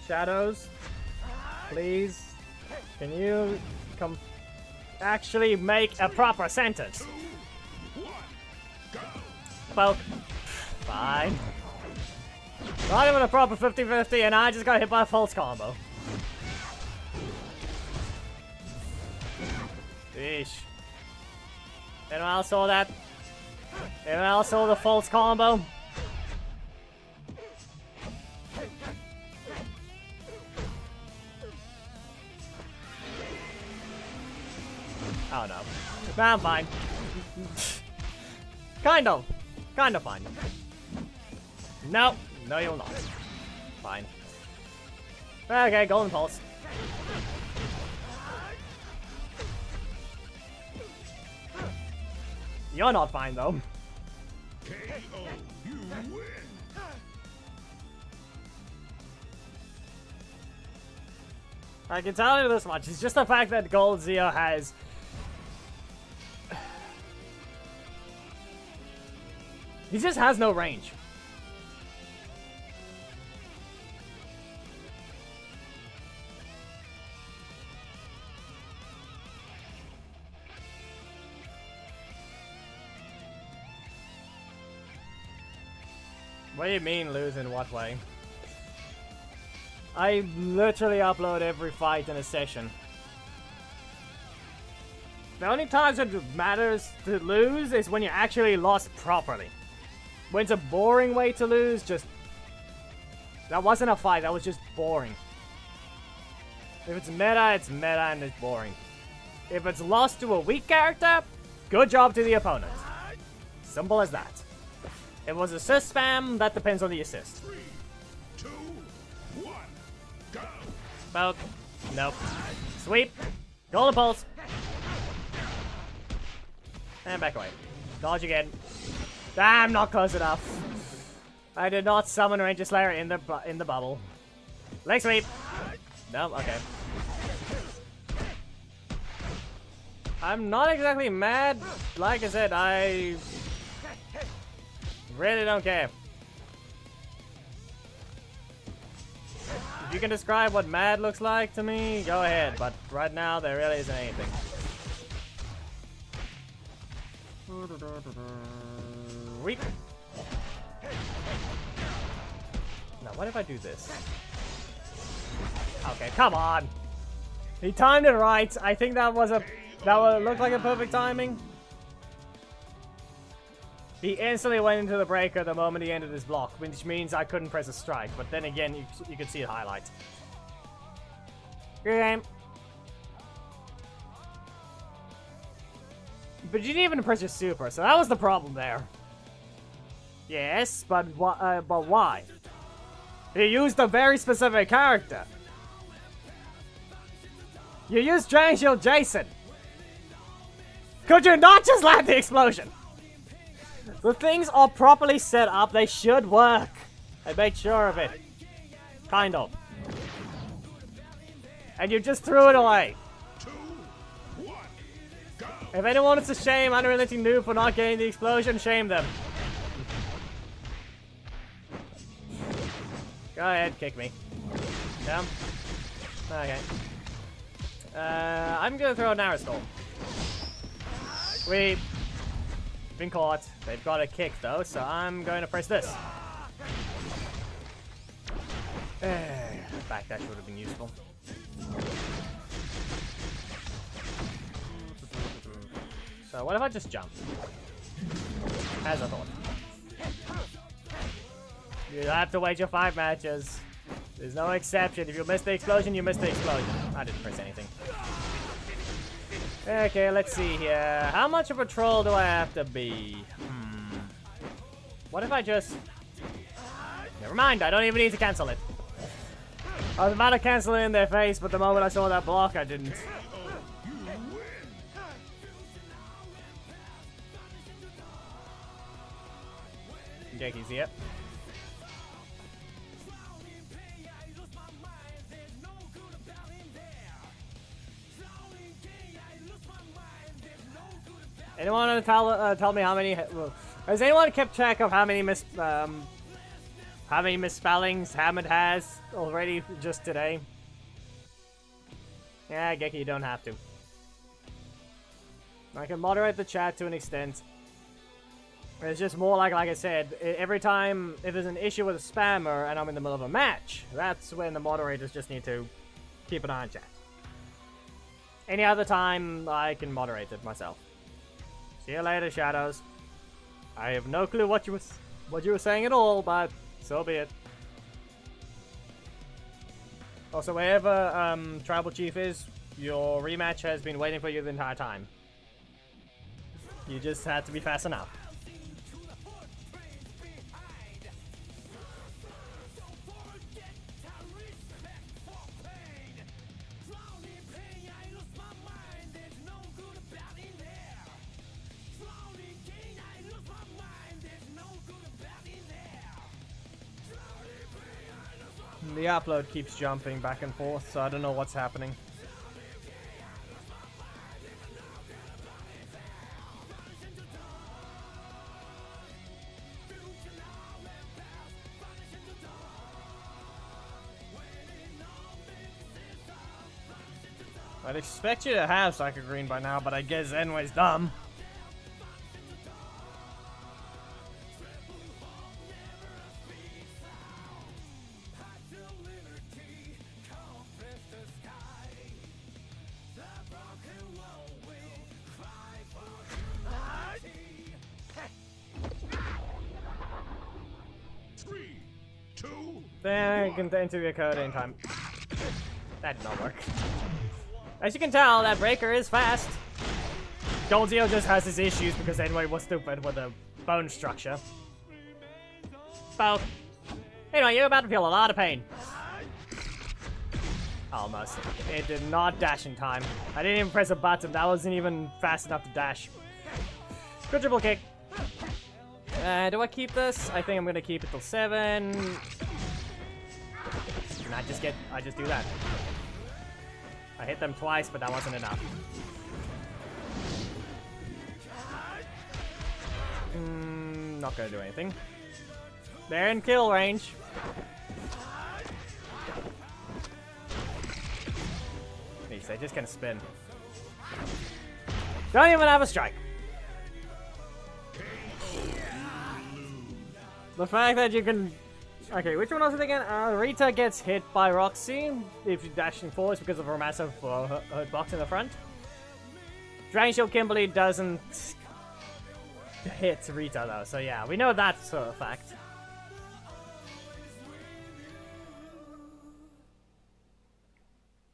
Shadows, please, can you come actually make a proper sentence? 2, 1, go. Poke. Fine. Not even a proper 50-50 and I just got hit by a false combo. Eesh. Anyone else saw that? Anyone else saw the false combo? Oh no. Nah, I'm fine. Kind of. Kind of fine. No. No, you'll not. Fine. Okay, Golden Pulse. You're not fine, though. KO. You win. I can tell you this much. It's just the fact that Gold Zeo has... He just has no range. What do you mean lose in what way? I literally upload every fight in a session. The only times it matters to lose is when you actually lost properly. When it's a boring way to lose, just... That wasn't a fight, that was just boring. If it's meta and it's boring. If it's lost to a weak character, good job to the opponent. Simple as that. If it was assist spam, that depends on the assist. 3, 2, 1, go. Poke. Nope. Sweep. Golden Pulse. And back away. Dodge again. Damn, not close enough. I did not summon Ranger Slayer in the bubble. Leg sweep. No, okay. I'm not exactly mad. Like I said, I really don't care. If you can describe what mad looks like to me, go ahead. But right now, there really isn't anything. Weak. Now, what if I do this? Okay, come on. He timed it right. I think that would look like a perfect timing. He instantly went into the breaker the moment he ended his block, which means I couldn't press a strike. But then again, you could see it highlight. Good game. But you didn't even press your super, so that was the problem there. Yes, but why? You used a very specific character. You used Dragon Shield Jason. Could you not just land the explosion? The things are properly set up, they should work. I made sure of it. Kind of. And you just threw it away. 2, 1, go. If anyone wants to shame Unrelenting Noob for not getting the explosion, shame them. Go ahead, kick me. Come. Okay. I'm gonna throw a narrow skull. We've been caught. They've got a kick though, so I'm going to press this. Backdash would have been useful. So what if I just jump? As I thought. You have to wait your 5 matches. There's no exception. If you miss the explosion, you miss the explosion. I didn't press anything. Okay, let's see here. How much of a troll do I have to be? What if I just... Never mind, I don't even need to cancel it. I was about to cancel it in their face, but the moment I saw that block, I didn't. Jakey's here. Anyone want to tell me how many? Has anyone kept track of how many misspellings Hammond has already just today? Yeah, Geki, you don't have to. I can moderate the chat to an extent. It's just more like I said, every time if there's an issue with a spammer and I'm in the middle of a match, that's when the moderators just need to keep an eye on chat. Any other time, I can moderate it myself. See you later, Shadows. I have no clue what you were saying at all, but so be it. Also, wherever Tribal Chief is, your rematch has been waiting for you the entire time. You just had to be fast enough. The upload keeps jumping back and forth, so I don't know what's happening. I'd expect you to have Psycho Green by now, but I guess Zenway's dumb. Then I can enter your code in time. That did not work. As you can tell, that breaker is fast. Goldio just has his issues because anyway was stupid with the bone structure. Both. Anyway, you're about to feel a lot of pain. Almost. It did not dash in time. I didn't even press a button. That wasn't even fast enough to dash. Good triple kick. Do I keep this? I think I'm gonna keep it till 7. And I just do that. I hit them twice, but that wasn't enough. Not gonna do anything. They're in kill range. Jeez, they just gonna spin. Don't even have a strike. The fact that you can... Okay, which one was it again? Rita gets hit by Roxy if you're dashing forwards because of her massive hitbox in the front. Dragon Shield Kimberly doesn't hit Rita though, so yeah, we know that's a fact.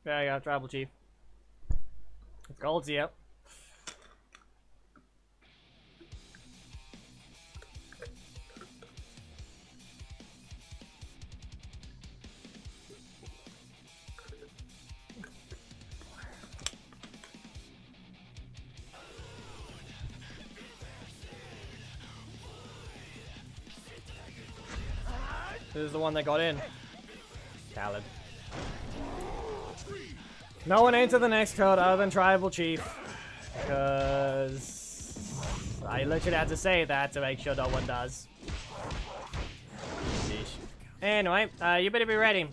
There you go, Tribal Chief. Gold's yep. This is the one that got in. Khaled. No one entered the next code other than Tribal Chief. Because I literally had to say that to make sure no one does. Sheesh. Anyway, you better be ready.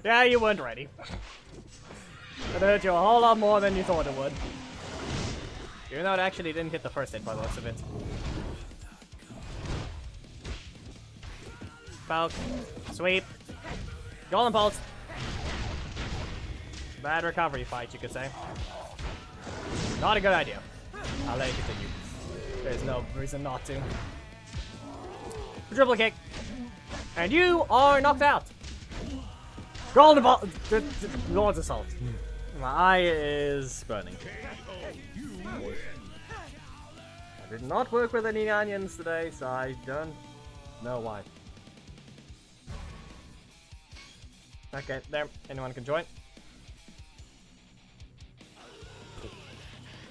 Yeah, you weren't ready. It hurt you a whole lot more than you thought it would. Even though it actually didn't hit the first hit by the looks of it. Poke. Sweep. Golden Pulse. Bad recovery fight, you could say. Not a good idea. I'll let you continue. There's no reason not to. Triple kick. And you are knocked out. Golden Pulse. Lord's Assault. My eye is burning. I did not work with any onions today, so I don't know why. Okay, there. Anyone can join.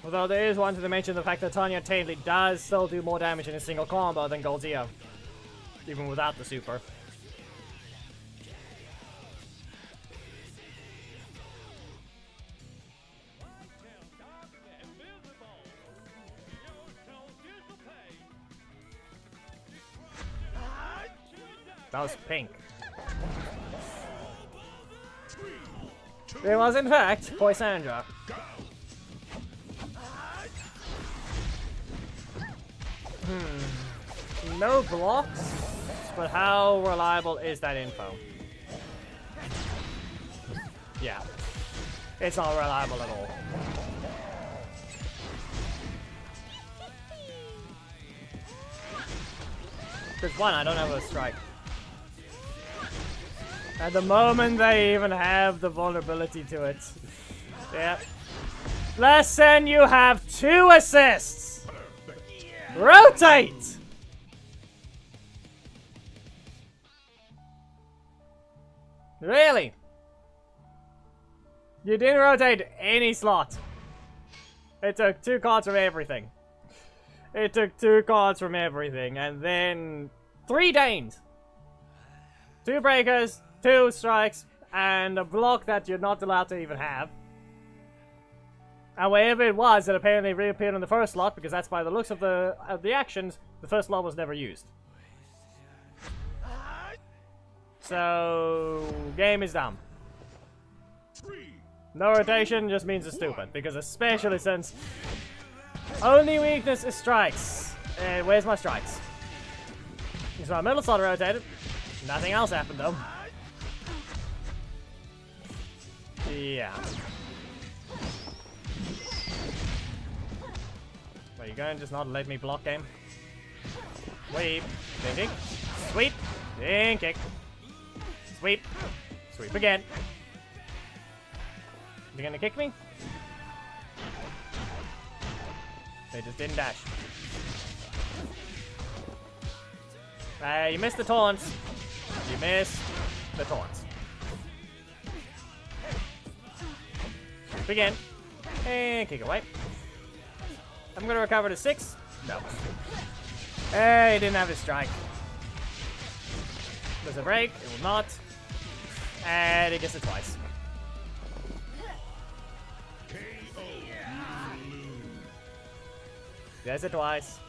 Although there is one to mention the fact that Tanya Taylor does still do more damage in a single combo than Golzia, even without the super. That was pink. It was in fact Poisandra. No blocks, but how reliable is that info? Yeah, it's not reliable at all. Because one, I don't have a strike. At the moment, they even have the vulnerability to it. Yeah. Lesson, you have 2 assists! Rotate! Really? You didn't rotate any slot. It took 2 cards from everything. It took 2 cards from everything, and then 3 Danes. 2 breakers, 2 strikes, and a block that you're not allowed to even have. And wherever it was, it apparently reappeared in the first slot, because that's by the looks of the actions, the first slot was never used. So, game is dumb. No rotation just means it's stupid, because especially since only weakness is strikes. Where's my strikes? So my middle slot rotated. Nothing else happened though. Yeah. Are you going to just not let me block game? Sweep. Then kick. Sweep. Then kick. Sweep. Sweep again. You gonna kick me? They just didn't dash. You missed the taunts. You missed the taunts. Sweep again. And kick away. I'm gonna recover to 6. No. Hey, he didn't have his strike. There's a break. It will not. And he gets it twice. There's it twice.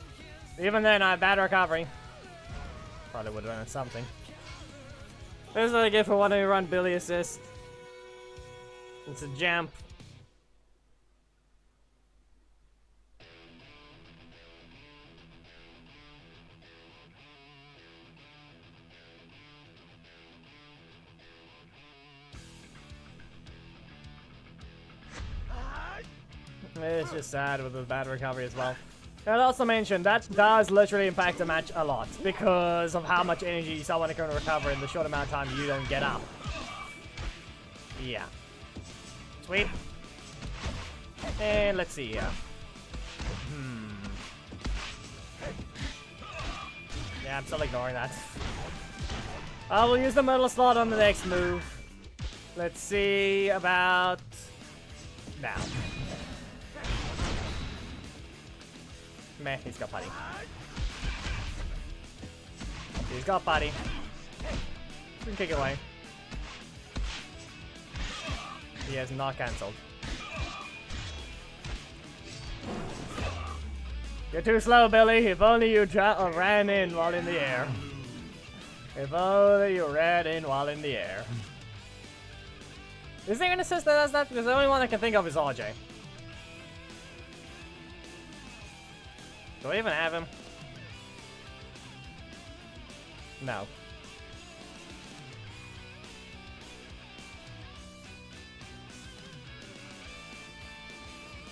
Even then, I have bad recovery. Probably would have done something. This is what I get for wanting to run Billy Assist. It's a jump. It's just sad with the bad recovery as well. And also mention that does literally impact the match a lot because of how much energy someone can recover in the short amount of time you don't get up. Yeah. Sweet. And let's see here. Yeah, I'm still ignoring that. I will use the metal slot on the next move. Let's see about now. Meh, he's got putty. He's got putty. You can kick it away. He has not cancelled. You're too slow, Billy. If only you ran in while in the air. If only you ran in while in the air. Is there an assist that does that? Because the only one I can think of is RJ. Do I even have him? No.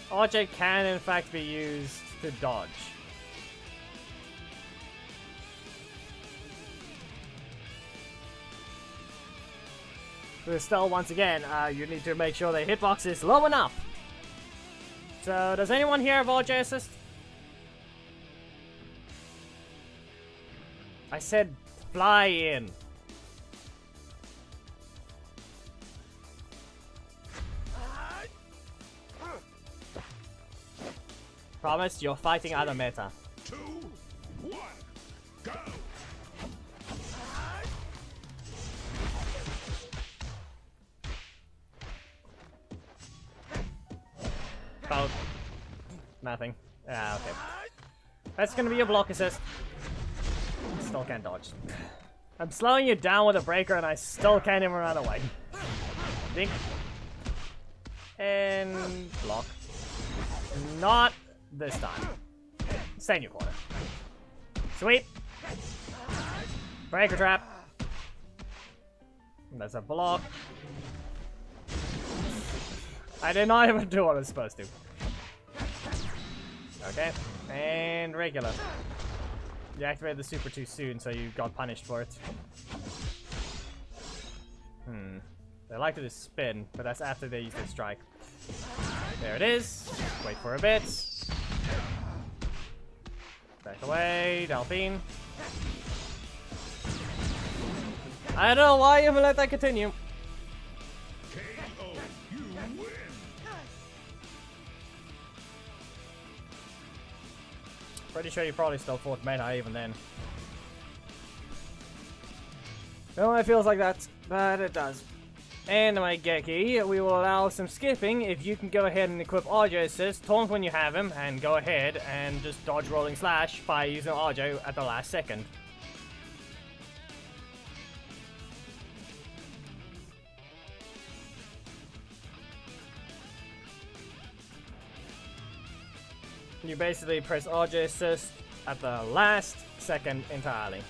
RJ can in fact be used to dodge. But still, once again, you need to make sure the hitbox is low enough. So, does anyone here have RJ assist? I said fly in. Promise you're fighting out of meta. 2, 1, go! Oh. Nothing. Ah, okay. That's gonna be a block assist. Still can't dodge. I'm slowing you down with a breaker and I still can't even run away. Dink. And block. Not this time. Stay in your corner. Sweep. Breaker trap. That's a block. I did not even do what I was supposed to. Okay. And regular. You activated the super too soon, so you got punished for it. They like to just spin, but that's after they use their strike. There it is. Wait for a bit. Back away, Delphine. I don't know why you even let that continue. KO, you win! Pretty sure you probably still fought meta even then. No, it feels like that, but it does. And my Geki, we will allow some skipping if you can go ahead and equip RJ assist, taunt when you have him, and go ahead and just dodge rolling slash by using RJ at the last second. You basically press RJ assist at the last second entirely.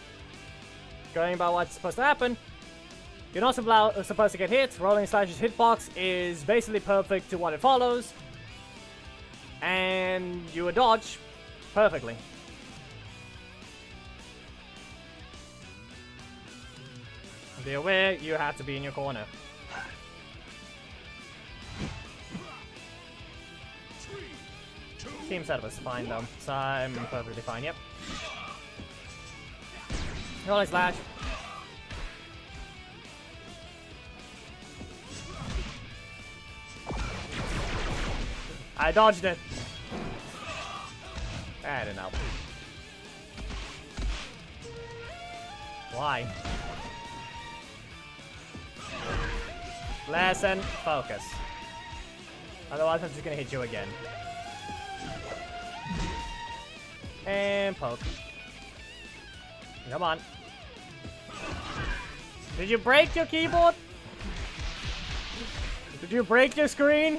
Going by what's supposed to happen, you're not supposed to get hit. Rolling Slash's hitbox is basically perfect to what it follows. And you would dodge perfectly. Be aware, you have to be in your corner. Team setup is fine though, so I'm perfectly fine, yep. Rolling Slash. I dodged it. I don't know. Why? Lesson, focus. Otherwise I'm just gonna hit you again. And poke. Come on. Did you break your keyboard? Did you break your screen?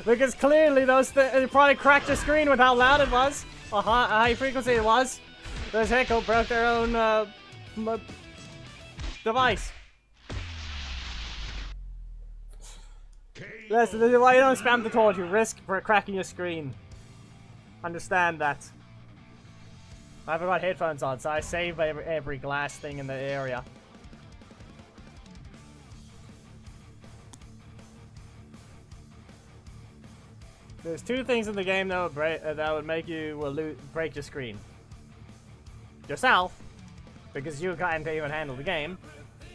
Because clearly those it probably cracked your screen with how loud it was. Or how high frequency it was. Those Heckle broke their own device. Listen, this is why you don't spam the torch. You risk for cracking your screen. Understand that. I haven't got headphones on, so I save every glass thing in the area. There's two things in the game that would make you break your screen. Yourself, because you can't even handle the game,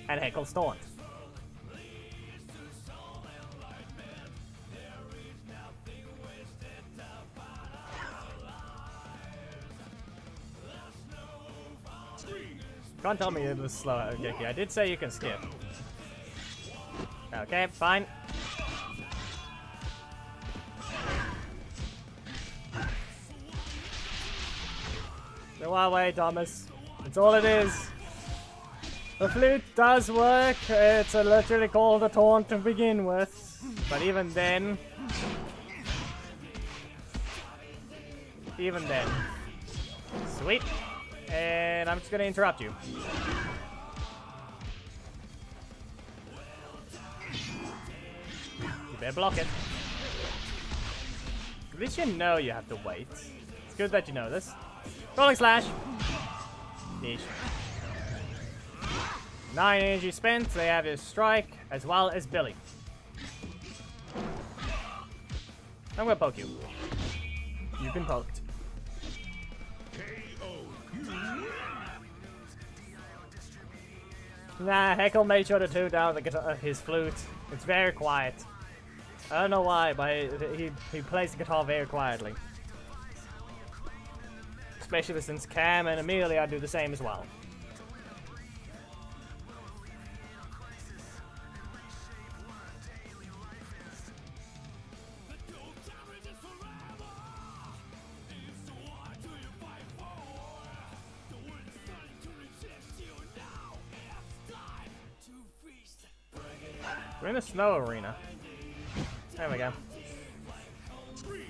and Heckle's taunt. Can't tell me it was slow, Geki. I did say you can skip. Okay, fine. Go away, Thomas. That's all it is. The flute does work. It's literally called a taunt to begin with. But even then... Sweet. And I'm just gonna interrupt you. You better block it. At least you know you have to wait. It's good that you know this. Rolling slash. Niche. 9 energy spent. They have his strike as well as Billy. I'm gonna poke you. You've been poked. Nah, Heckle made sure to tune down his flute. It's very quiet. I don't know why, but he plays the guitar very quietly. Especially since Cam and Amelia do the same as well. We're in a snow arena. There we go.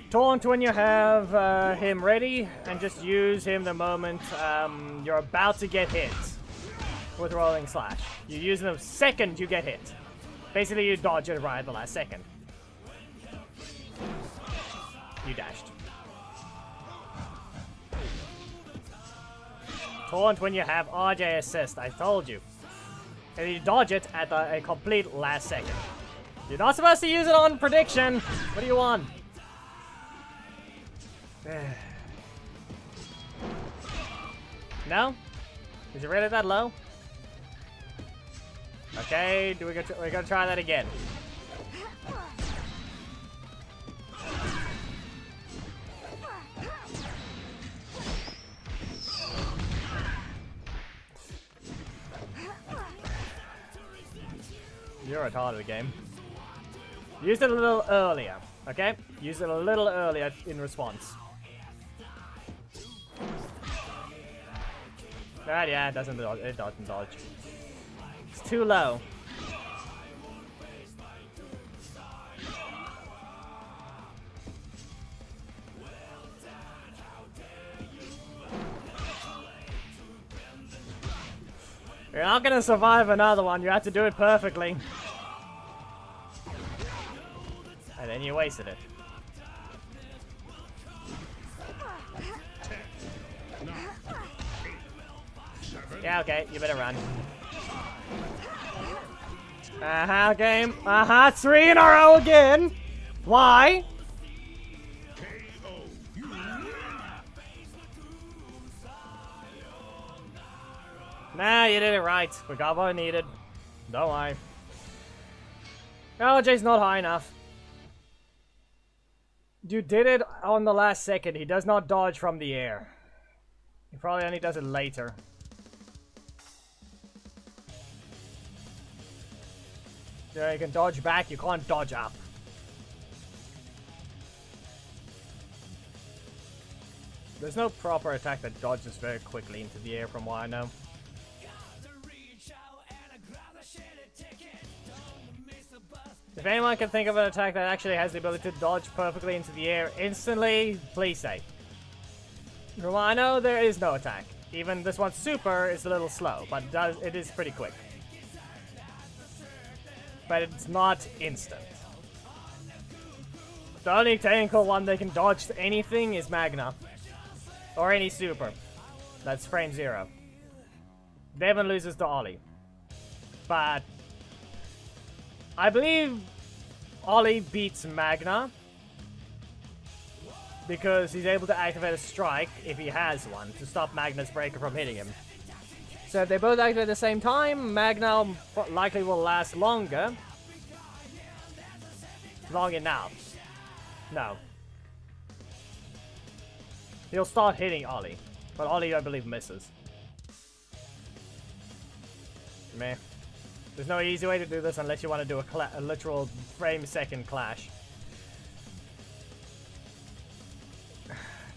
Taunt when you have him ready, and just use him the moment you're about to get hit with rolling slash. You use him the second you get hit. Basically, you dodge it right at the last second. You dashed. Taunt when you have RJ assist. I told you. And you dodge it at a complete last second. You're not supposed to use it on prediction. What do you want? No? Is it really that low? Okay, we're gonna try that again. You're retarded the game. Use it a little earlier, okay? Use it a little earlier in response. Alright, yeah, it doesn't dodge. It doesn't dodge. It's too low. You're not gonna survive another one. You have to do it perfectly. And then you wasted it. Yeah, okay, you better run. Game. 3 in a row again. Why? Nah, you did it right. We got what I needed. Don't worry. LJ's not high enough. You did it on the last second. He does not dodge from the air. He probably only does it later. Yeah, you can dodge back. You can't dodge up. There's no proper attack that dodges very quickly into the air from what I know. If anyone can think of an attack that actually has the ability to dodge perfectly into the air instantly, please say. From what I know, there is no attack. Even this one's super is a little slow, but it is pretty quick. But it's not instant. The only technical one that can dodge anything is Magna. Or any super. That's frame 0. Devon loses to Ollie. But I believe Ollie beats Magna because he's able to activate a strike, if he has one, to stop Magna's breaker from hitting him. So if they both activate at the same time, Magna likely will last longer. Long enough. No. He'll start hitting Ollie, but Ollie, I believe, misses. Meh. There's no easy way to do this unless you want to do a literal frame-second clash.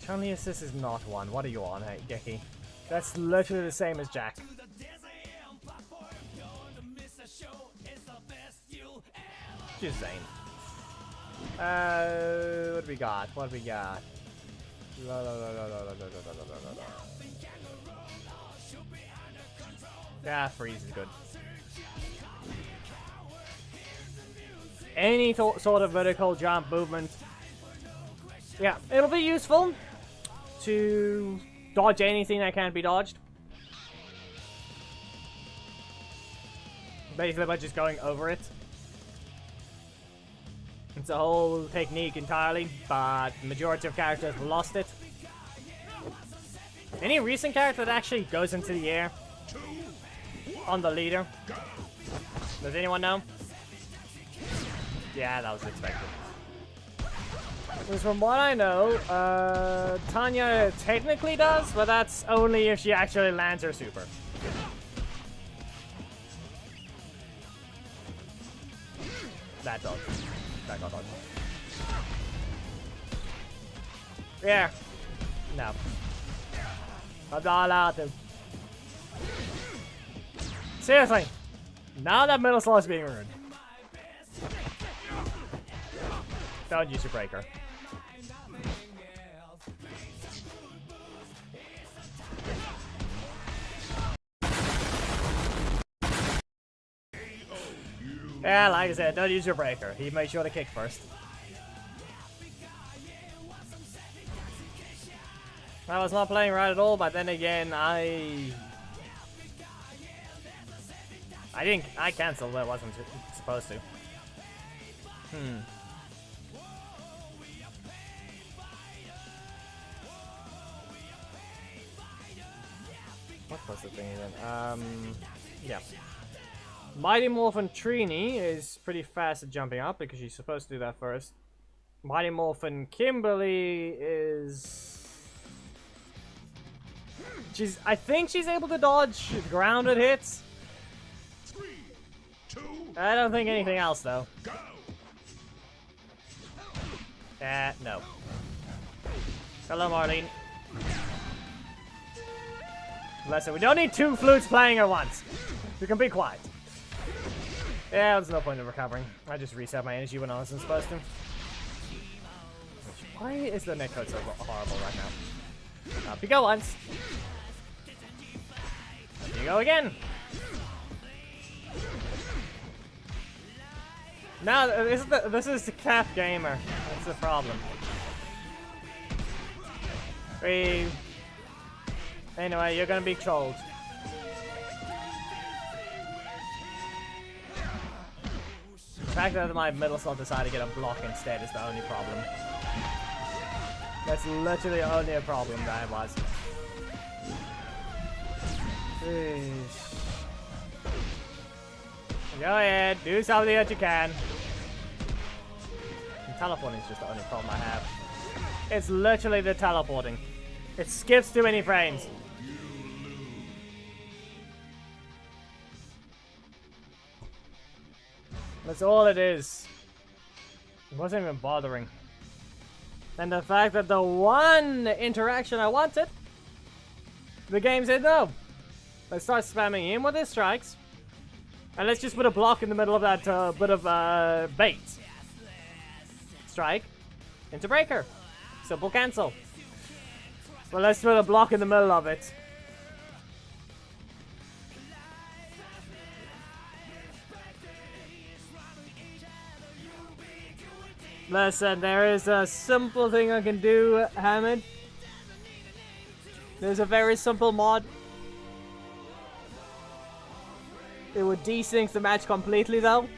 Chun-Li assist is not one. What are you on, hey, Geki? That's literally the same as Jack. Just saying. What do we got? What do we got? Yeah, freeze is good. Any sort of vertical jump movement. Yeah, it'll be useful to dodge anything that can't be dodged. Basically by just going over it. It's a whole technique entirely, but the majority of characters have lost it. Any recent character that actually goes into the air on the leader? Does anyone know? Yeah, that was expected. Because from what I know, Tanya technically does, but that's only if she actually lands her super. That dog. That got dodged. Yeah. No. I'm not allowed to. Seriously. Now that middle slot is being ruined. Don't use your breaker. Yeah, like I said, don't use your breaker. He made sure to kick first. I was not playing right at all, but then again, I cancelled when I wasn't supposed to. What was the thing again? Yeah. Mighty Morphin Trini is pretty fast at jumping up because she's supposed to do that first. Mighty Morphin Kimberly is... I think she's able to dodge grounded hits. 3, 2, I don't think anything else though. go. No. Hello, Marlene. Listen, we don't need 2 flutes playing at once. You can be quiet. Yeah, there's no point in recovering. I just reset my energy when I wasn't supposed to. Why is the netcode so horrible right now? Up you go once. Up you go again. No, this is the Cap Gamer. That's the problem. Anyway, you're gonna be trolled. The fact that my middle slot decided to get a block instead is the only problem. That's literally only a problem that was. Go ahead, do something that you can. And teleporting is just the only problem I have. It's literally the teleporting. It skips too many frames. That's all it is. It wasn't even bothering. And the fact that the one interaction I wanted, the game said no. Let's start spamming him with his strikes. And let's just put a block in the middle of that bit of bait. Strike into breaker. Simple cancel. Well, let's put a block in the middle of it. Listen, there is a simple thing I can do, Hamid. There's a very simple mod. It would desync the match completely though.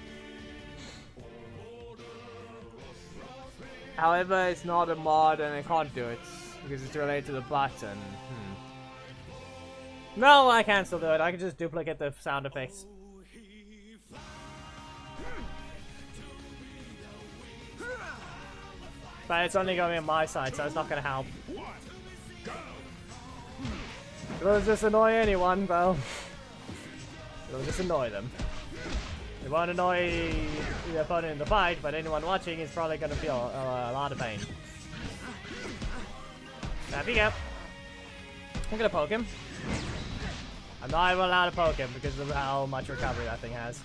However, it's not a mod and I can't do it because it's related to the button. No, I can still do it. I can just duplicate the sound effects. But it's only going to be on my side, so it's not going to help. It'll just annoy anyone, bro. It'll just annoy them. It won't annoy the opponent in the fight, but anyone watching is probably going to feel a lot of pain. There we go. I'm going to poke him. I'm not even allowed to poke him because of how much recovery that thing has.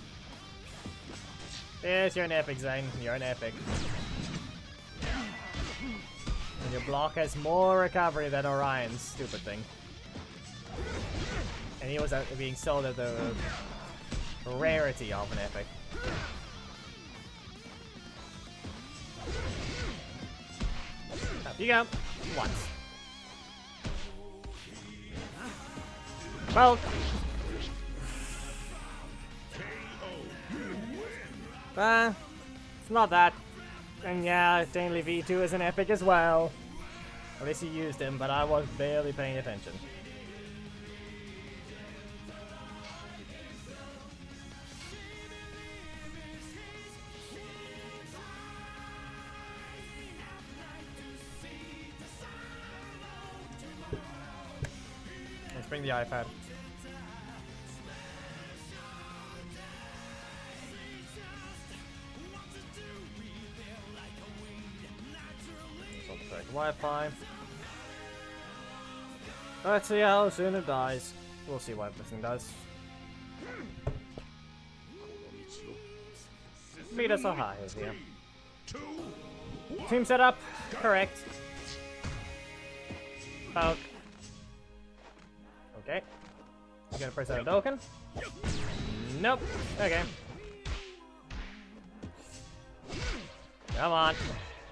Yes, you're an epic, Zane. You're an epic. And your block has more recovery than Orion's stupid thing. And he was being sold at the rarity of an epic. Up you go. Once. Well. It's not that. And yeah, Dainly V2 is an epic as well. At least he used him, but I was barely paying attention. Let's bring the iPad. Wi-Fi. Let's see how soon it dies. We'll see what this thing does. Meet us so high here. Team setup, correct. Poke. Okay. You gonna press out a token? Nope. Okay. Come on.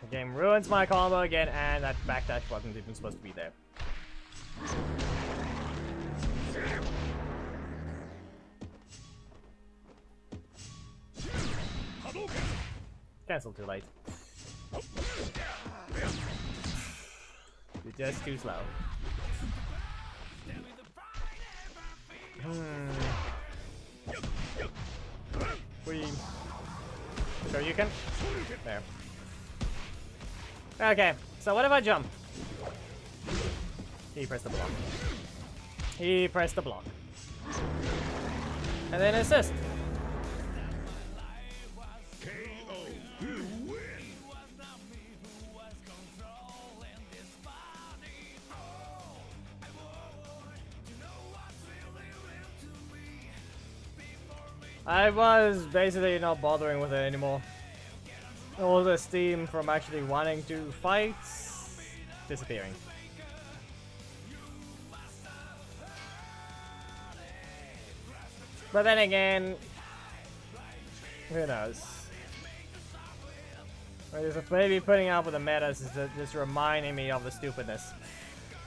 The game ruins my combo again, and that backdash wasn't even supposed to be there. Cancel too late. You're just too slow. Sure you can? There. Okay, so what if I jump? He pressed the block. He pressed the block. And then assist. I was basically not bothering with it anymore. All the steam from actually wanting to fight disappearing. But then again, who knows? Maybe putting up with the metas is just reminding me of the stupidness.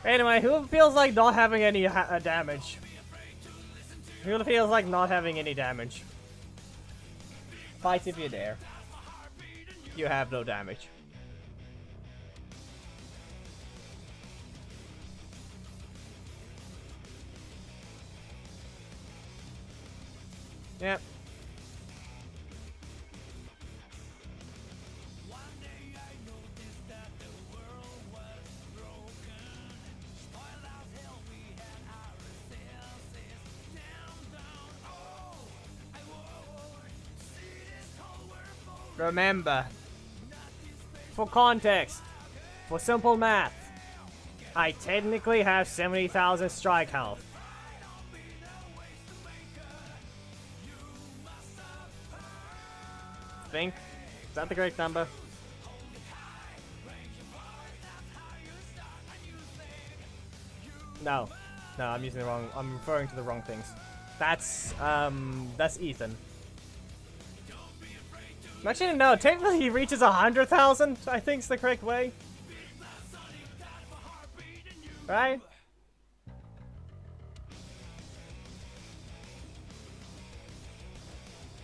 Anyway, who feels like not having any damage? Who feels like not having any damage? Fight if you dare. You have no damage. Yep. Remember, for context, for simple math, I technically have 70,000 strike health. Think? Is that the correct number? No. No, I'm using the wrong... I'm referring to the wrong things. That's Ethan. Actually, no, technically he reaches 100,000, I think is the correct way. Right?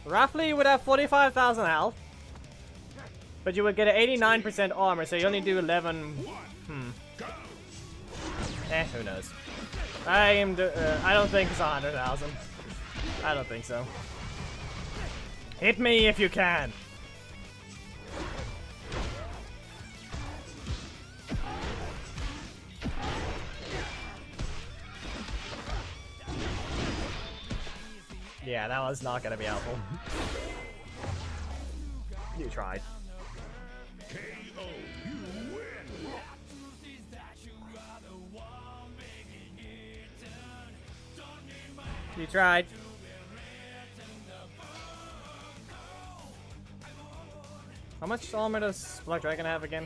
Roughly, you would have 45,000 health. But you would get an 89% armor, so you only do 11... who knows. I don't think it's 100,000. I don't think so. Hit me if you can. Yeah, that was not gonna be helpful. You tried. KO, you win. You tried. How much armor does Black Dragon have again?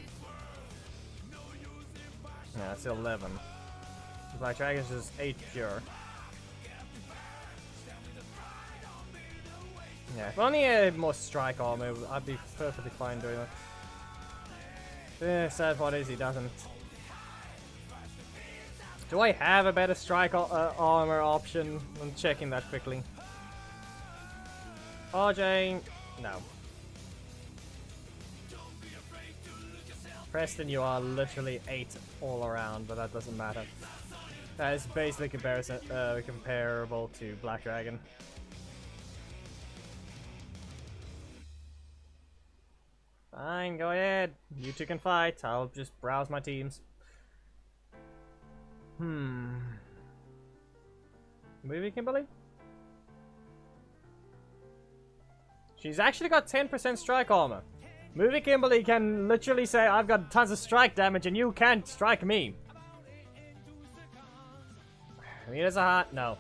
Yeah, it's 11. Black Dragon's just 8 pure. Yeah, if only he had more strike armor, I'd be perfectly fine doing that. The sad part is he doesn't. Do I have a better strike armor option? I'm checking that quickly. RJ, no. Preston, you are literally 8 all around, but that doesn't matter. That is basically comparable to Black Dragon. Fine, go ahead. You two can fight. I'll just browse my teams. Movie Kimberly? She's actually got 10% strike armor. Movie Kimberly can literally say, I've got tons of strike damage and you can't strike me. Rita's a hot... No.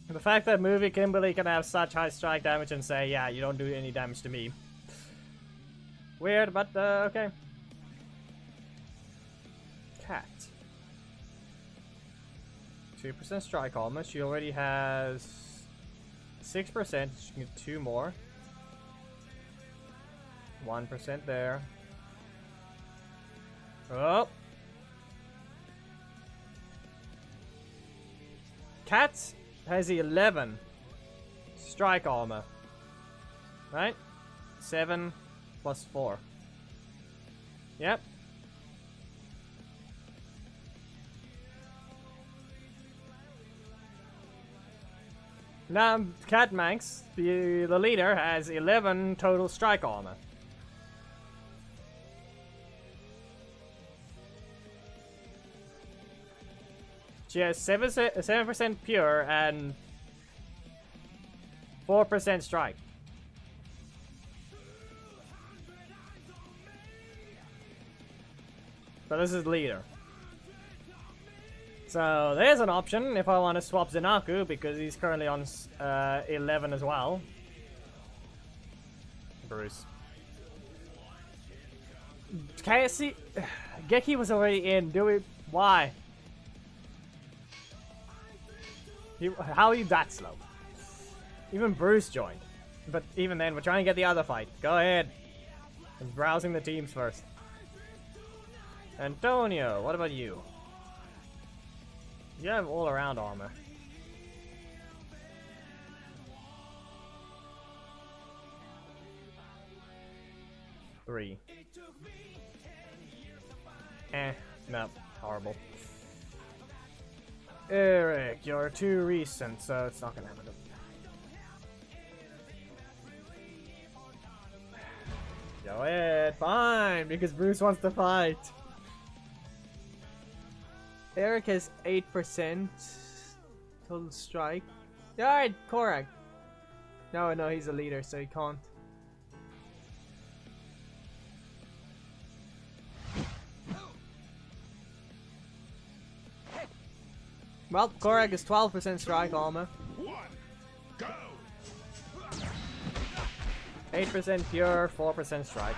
The fact that Movie Kimberly can have such high strike damage and say, yeah, you don't do any damage to me. Weird, but okay. Cat. 2% strike armor. She already has 6%. She can get 2 more. 1% there. Oh. Cat has 11 strike armor. Right? 7 plus 4. Yep. Now, Cat Manx, the leader, has 11 total strike armor. She has 7% pure and 4% strike. But this is leader. So there's an option if I want to swap Zenaku because he's currently on 11 as well. Bruce. KSC. Geki was already in. Do we? Why? How are you that slow? Even Bruce joined. But even then, we're trying to get the other fight. Go ahead. I'm browsing the teams first. Antonio, what about you? You have all-around armor. Three. No, horrible. Eric, you're too recent, so it's not gonna happen. Go ahead, fine, because Bruce wants to fight. Eric has 8% total strike. Alright, Korak. No, he's a leader, so he can't. Well, Korag is 12% strike armor. 1, go! 8% pure, 4% strike.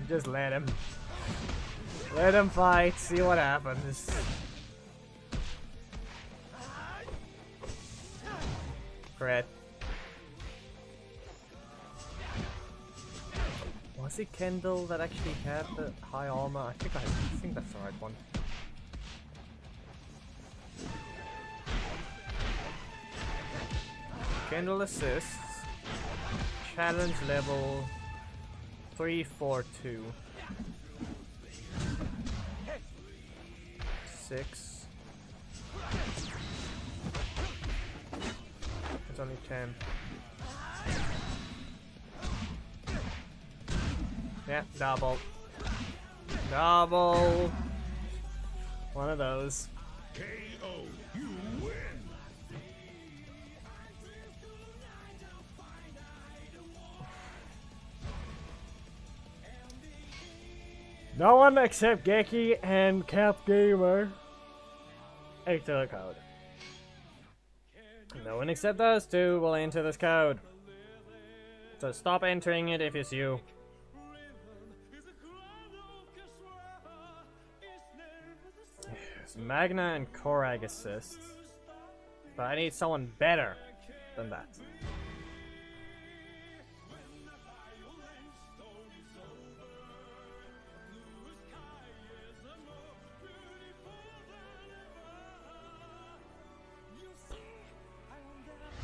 Just let him. Let him fight, see what happens. Crit. Was it Kendall that actually had the high armor? I think that's the right one. Kendall assists. Challenge level 342. 6. It's only 10. Yeah, double. Double. One of those. KO, you win! No one except Geki and Cap Gamer enter the code. No one except those two will enter this code. So stop entering it if it's you. Yes, Magna and Korag assists. But I need someone better than that.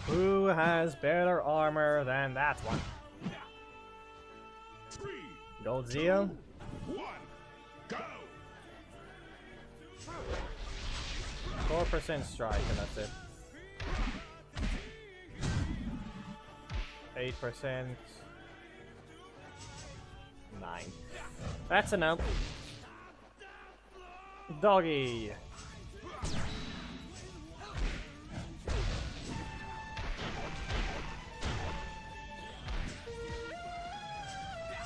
Who has better armor than that one? 3, Gold Zeo? 1, go! 4% strike and that's it. 8%. 9. That's a no. Doggy.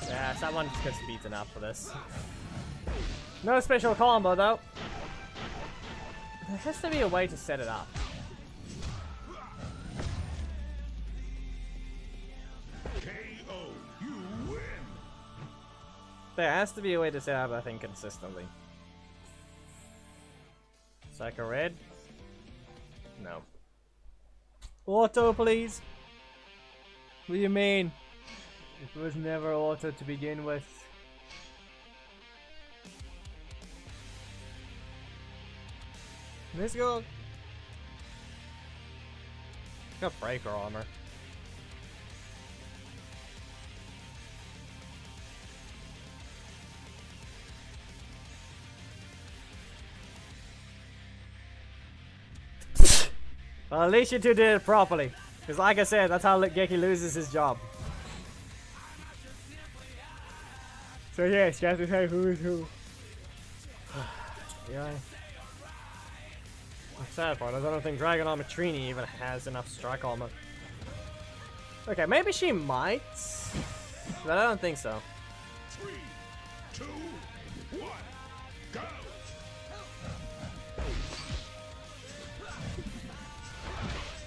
Yeah, someone just gets beaten up for this. No special combo though. There has to be a way to set it up. KO, you win! There has to be a way to set up, I think, consistently. Psycho Red? No. Auto, please? What do you mean? It was never auto to begin with. Let's go. Got breaker armor. Well, at least you two did it properly. Because like I said, that's how Geki loses his job. So yes, you have to say who is who. Yeah. The sad part is I don't think Dragon Armor Trini even has enough strike armor. Okay, maybe she might, but I don't think so. 3, 2, 1, go!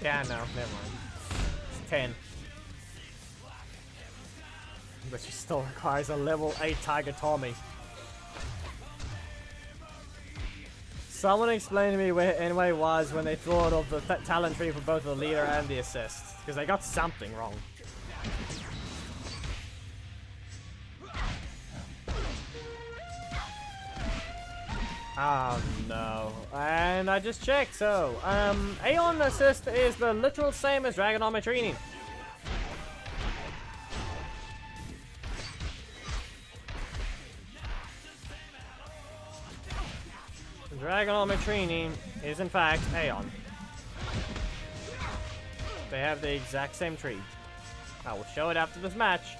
Yeah, no, never mind. It's 10. But she still requires a level 8 Tiger Tommy. Someone explain to me where NY was when they thought of the talent tree for both the leader and the assist. Because they got something wrong. Oh no. And I just checked, so Aeon assist is the literal same as Dragon Armor Trini. Dragon Armor Trini is in fact Aeon. They have the exact same tree. I will show it after this match.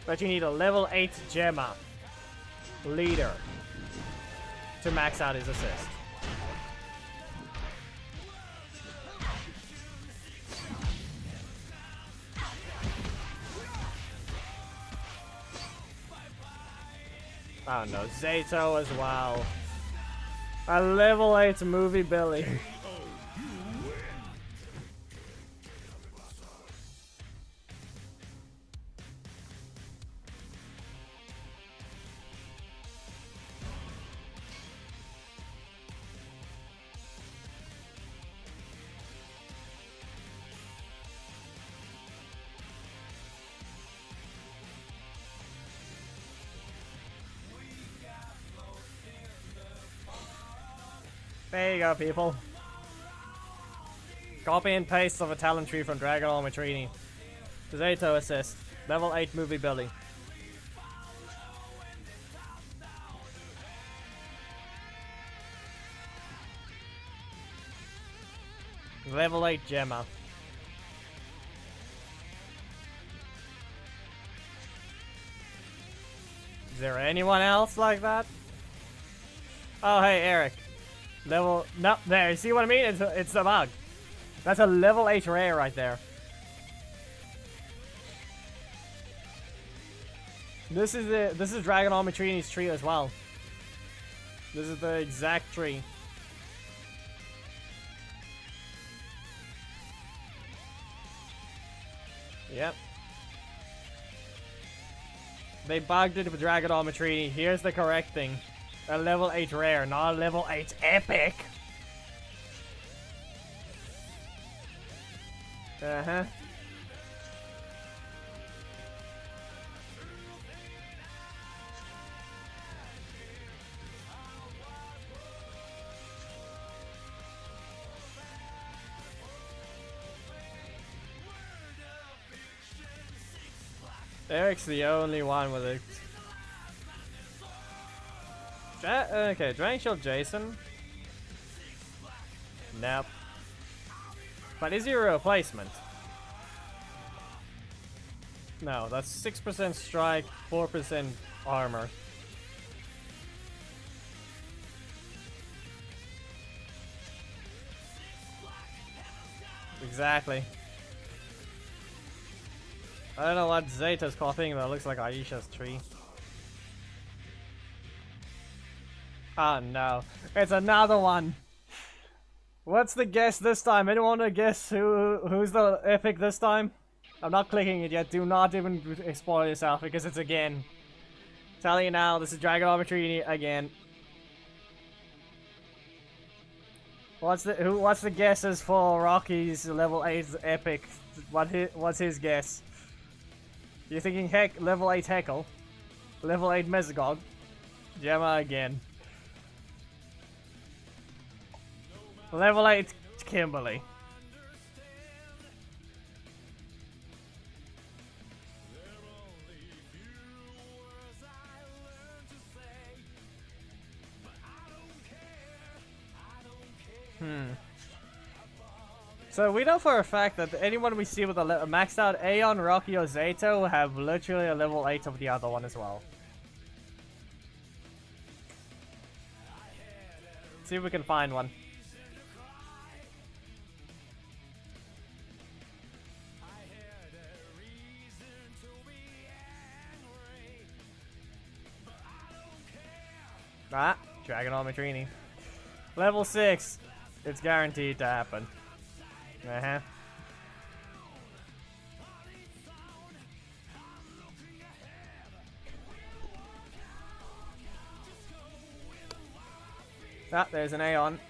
But you need a level 8 Gemma leader to max out his assist. I don't know, Zato as well. A level 8 movie Billy. There you go, people. Copy and paste of a talent tree from Dragon Ball Matrini. Zato assist. Level 8 movie Billy. Level 8 Gemma. Is there anyone else like that? Oh, hey, Eric. Level... No, there, you see what I mean? It's a bug. That's a level 8 rare right there. This is Dragon Ball Matrini's tree as well. This is the exact tree. Yep. They bugged it with Dragon Ball Matrini. Here's the correct thing. A level 8 rare, not a level 8 epic. Uh-huh. Eric's the only one with it. Okay, Dragon Shield Jason. Nope. But is he a replacement? No, that's 6% strike, 4% armor. Exactly. I don't know what Zeta's copying, but it looks like Aisha's tree. Oh no, it's another one. What's the guess this time? Anyone want to guess who's the epic this time? I'm not clicking it yet. Do not even spoil yourself because it's again. Tell you now, this is Dragon Ball Matrini again. What's the guesses for Rocky's level 8 epic? What's his guess? You're thinking level 8 Heckle, level 8 Mesogog, Gemma again. Level 8 Kimberly. So we know for a fact that anyone we see with a maxed out Aeon, Rocky, or Zato have literally a level 8 of the other one as well. See if we can find one. Ah, Dragon Ball Matrini. Level 6. It's guaranteed to happen. Uh-huh. Ah, there's an Aeon.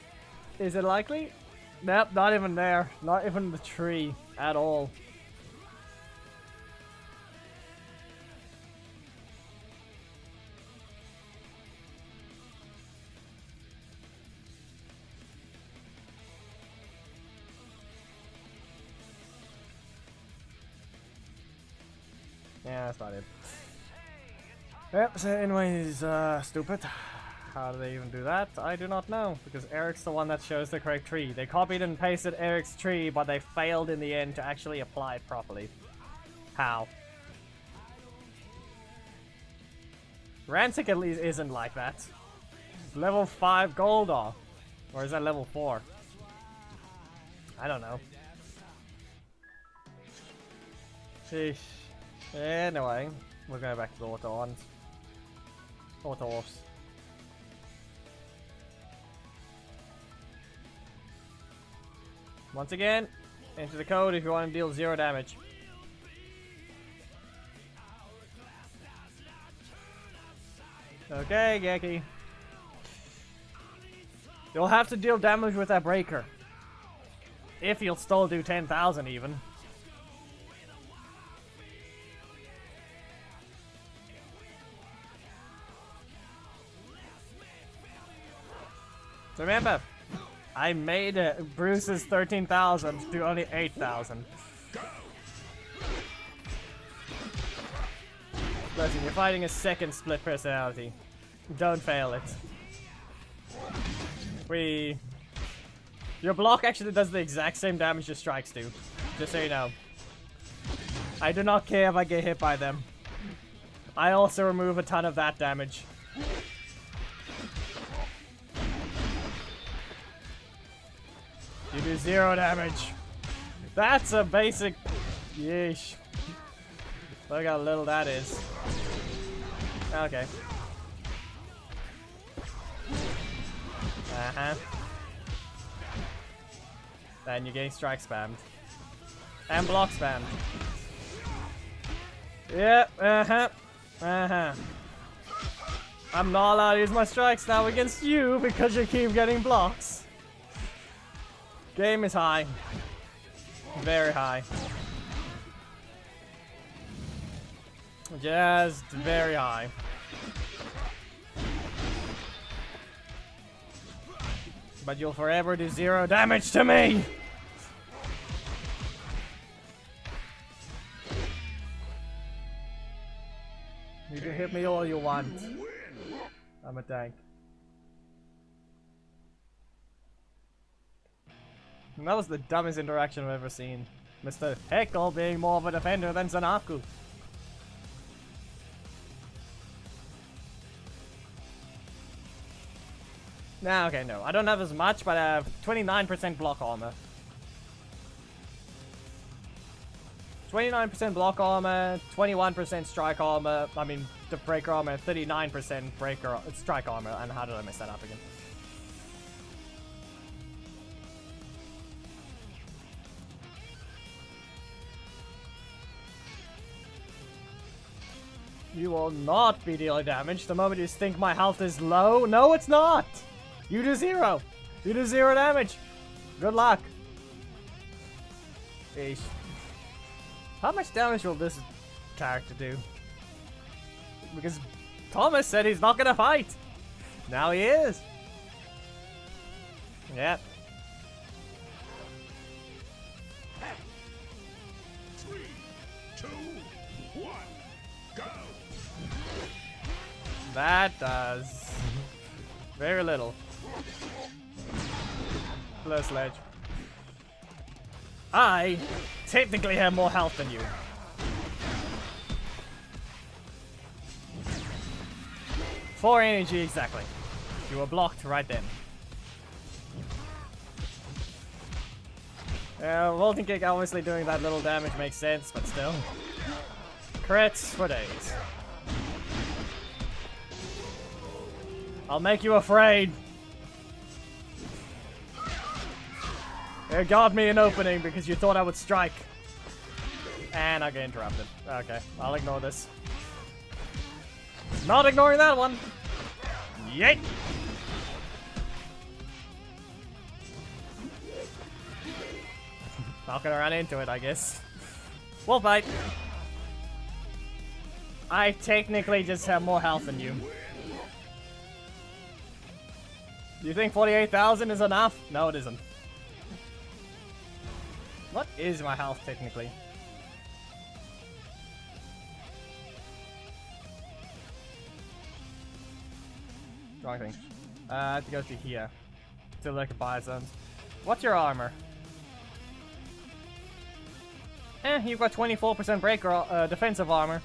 Is it likely? Nope, not even there. Not even the tree at all. Yeah, that's about it. Yep, so anyways, stupid. How do they even do that? I do not know, because Eric's the one that shows the correct tree. They copied and pasted Eric's tree, but they failed in the end to actually apply it properly. How? Rancic at least isn't like that. Level 5 Goldar. Or is that level 4? I don't know. Sheesh. Anyway, we're going back to the auto ones. Or dwarfs. Once again, enter the code if you want to deal 0 damage. Okay, Geki. You'll have to deal damage with that breaker. If you'll still do 10,000 even. So remember, I made Bruce's 13,000 to only 8,000. Listen, you're fighting a second split personality. Don't fail it. Your block actually does the exact same damage your strikes do. Just so you know. I do not care if I get hit by them. I also remove a ton of that damage. You do 0 damage. That's a basic... Yeesh. Look how little that is. Okay. Uh-huh. Then you're getting strike spammed. And block spammed. Yep, uh-huh. Uh-huh. I'm not allowed to use my strikes now against you because you keep getting blocks. Game is high. Very high. Just very high. But you'll forever do 0 damage to me! You can hit me all you want. I'm a tank. And that was the dumbest interaction I've ever seen. Mr. Heckle being more of a defender than Zanaku. Nah, okay, no. I don't have as much, but I have 29% block armor. 29% block armor, 21% strike armor, I mean, the breaker armor, 39% breaker strike armor, and how did I mess that up again? You will not be dealing damage the moment you think my health is low. No, it's not! You do 0! You do 0 damage! Good luck! Eesh. How much damage will this character do? Because Thomas said he's not gonna fight! Now he is! Yep. 3, 2, 1, go! That does very little. Blow sledge. I technically have more health than you. Four energy exactly. You were blocked right then. Vaulting kick obviously doing that little damage makes sense, but still. Crits for days. I'll make you afraid. You got me an opening because you thought I would strike. And I get interrupted. Okay, I'll ignore this. Not ignoring that one. Yeet! Not gonna run into it, I guess. Wolf bite. I technically just have more health than you. Do you think 48,000 is enough? No, it isn't. What is my health technically? Wrong thing. I have to go to here. To look at biozones. What's your armor? You've got 24% breaker defensive armor.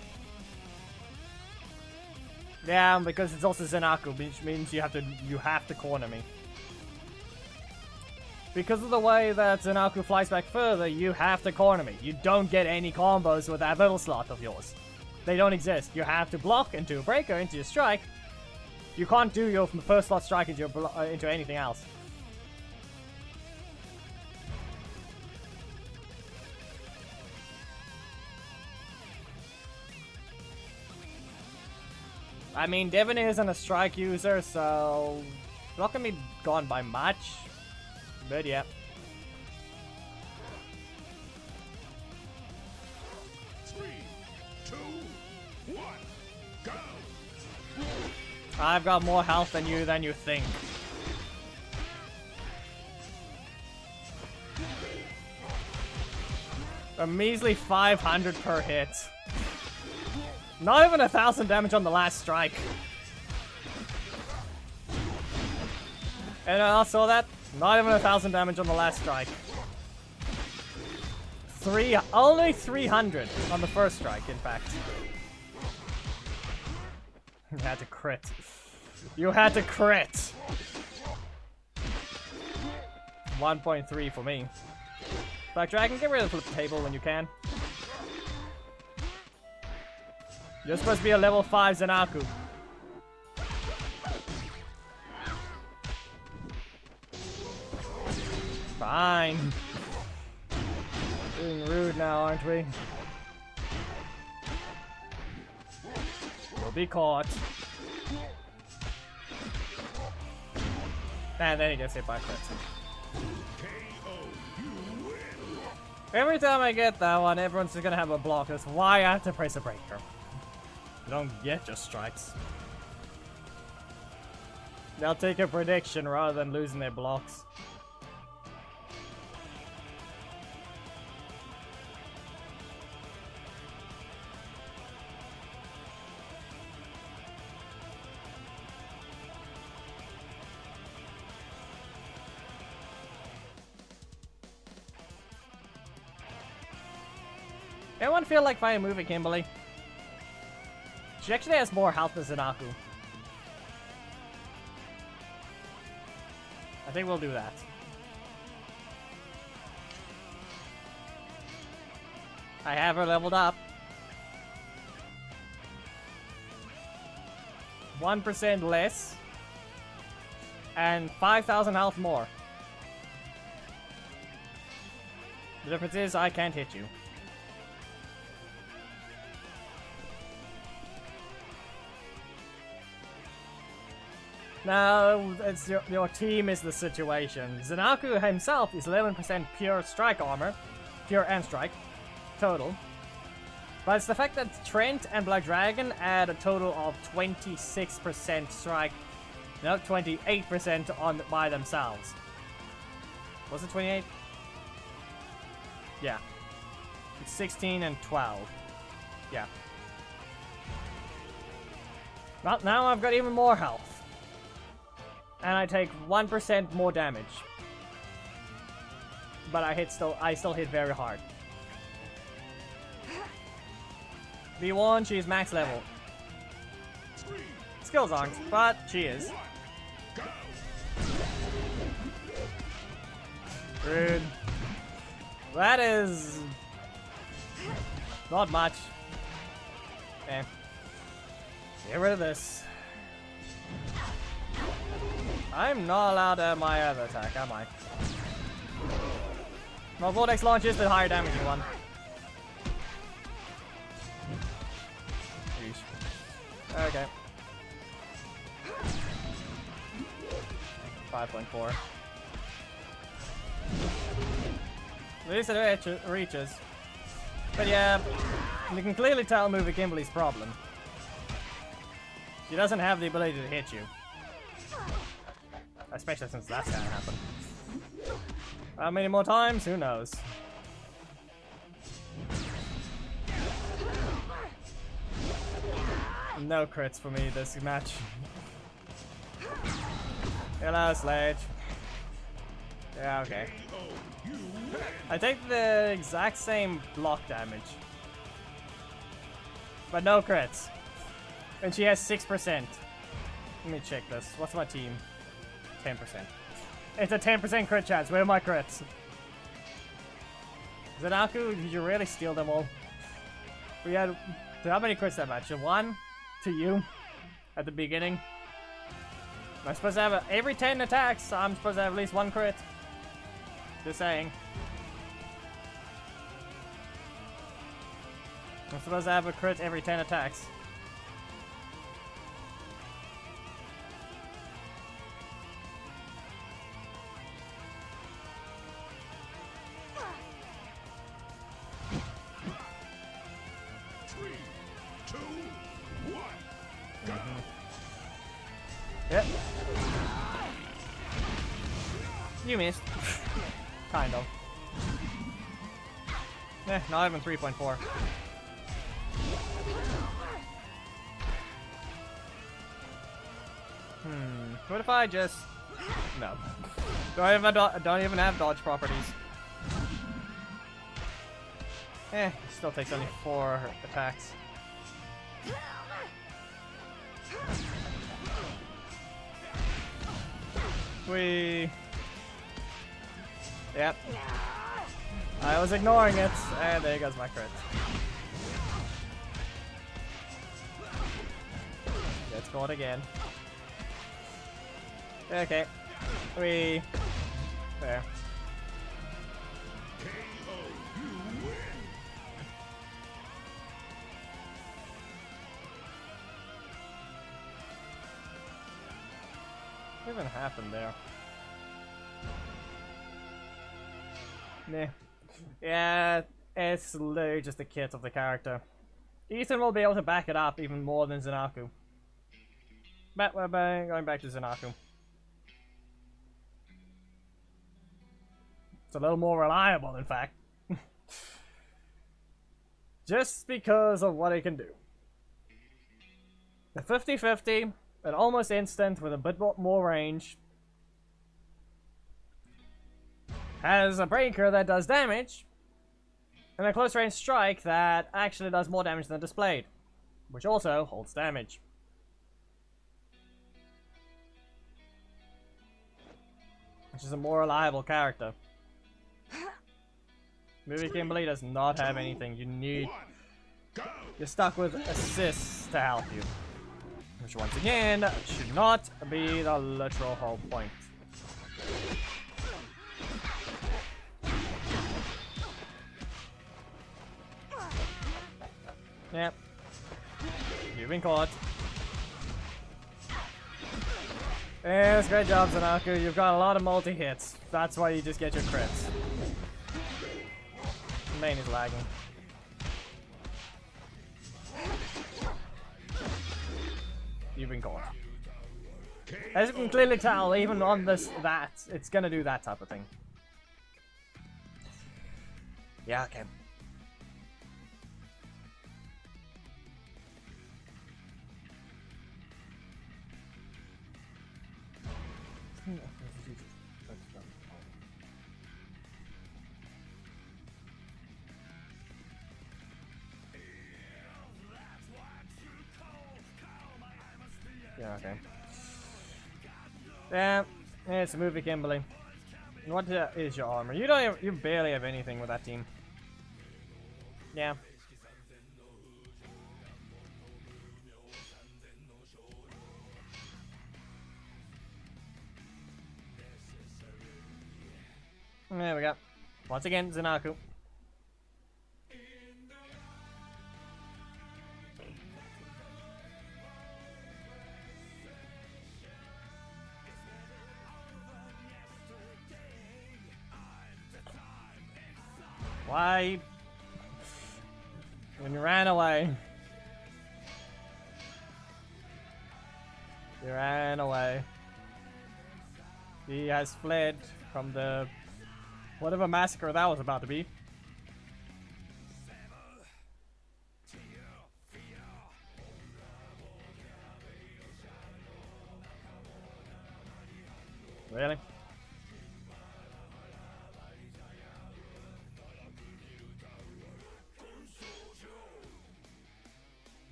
Yeah, because it's also Zenaku, which means you have to corner me. Because of the way that Zenaku flies back further, you have to corner me. You don't get any combos with that little slot of yours. They don't exist. You have to block into a breaker, into your strike, You can't do your first slot strike into anything else. I mean, Devon isn't a strike user, so it's not gonna be gone by much. But yeah. 3, 2, 1, go! I've got more health than you think. A measly 500 per hit. Not even 1,000 damage on the last strike. And I saw that. Not even 1,000 damage on the last strike. Only 300 on the first strike, in fact. You had to crit. You had to crit! 1.3 for me. Black Dragon, get rid of the flip table when you can. You're supposed to be a level 5 Zanaku. Fine. Being rude now, aren't we? You'll be caught. And then he gets hit by crits. Every time I get that one, everyone's just gonna have a block. That's why I have to press a breaker. You don't get just strikes. They'll take a prediction rather than losing their blocks. Anyone feel like fighting moving Kimberly? She actually has more health than Zanaku. I think we'll do that. I have her leveled up. 1% less. And 5,000 health more. The difference is I can't hit you. Now, it's your team is the situation. Zanaku himself is 11% pure strike armor. Pure and strike. Total. But it's the fact that Trent and Black Dragon add a total of 26% strike. No, 28% on by themselves. Was it 28? Yeah. It's 16 and 12. Yeah. Well, now I've got even more health. And I take 1% more damage. But I still hit very hard. B1, she's max level. Skills aren't, but she is. Rude. That is not much. Eh. Get rid of this. I'm not allowed to have my other attack, am I? My Vortex launch is the higher damaging one. Yeesh. Okay. 5.4. At least it reaches. But yeah, you can clearly tell Movie Kimberly's problem. She doesn't have the ability to hit you. Especially since that's gonna happen. How many more times? Who knows? No crits for me this match. Hello, Sledge. Yeah, okay. I take the exact same block damage. But no crits. And she has 6%. Let me check this. What's my team? 10%. It's a 10% crit chance. Where are my crits? Zanaku, did you really steal them all? We had... How many crits that match? 1 to you at the beginning. I'm supposed to have every 10 attacks, I'm supposed to have at least one crit. Just saying. I'm supposed to have a crit every 10 attacks. Yep. You missed. Kind of. Not even 3.4. What if I just... No. Don't even have dodge properties. Still takes only 4 attacks. Yep. I was ignoring it, and there goes my crit. Let's go it again. Okay. There. What even happened there? Nah. Yeah, it's literally just the kit of the character. Ethan will be able to back it up even more than Zanaku. But we're going back to Zanaku. It's a little more reliable, in fact. Just because of what it can do. The 50-50, an almost instant with a bit more range. Has a breaker that does damage, and a close range strike that actually does more damage than displayed, which also holds damage. Which is a more reliable character. Movie Kimberly does not have anything. You're stuck with assists to help you. Which once again should not be the literal whole point. Yep. You've been caught. Yes, great job, Zanaku. You've got a lot of multi-hits. That's why you just get your crits. The main is lagging. You've been caught. As you can clearly tell, even on that, it's gonna do that type of thing. Yeah, okay. Yeah, okay. Yeah, it's a movie, Kimberly. What is your armor? You barely have anything with that team. Yeah. There we go. Once again, Zanaku. Why? When you ran away. You ran away. He has fled from the whatever massacre that was about to be. Really?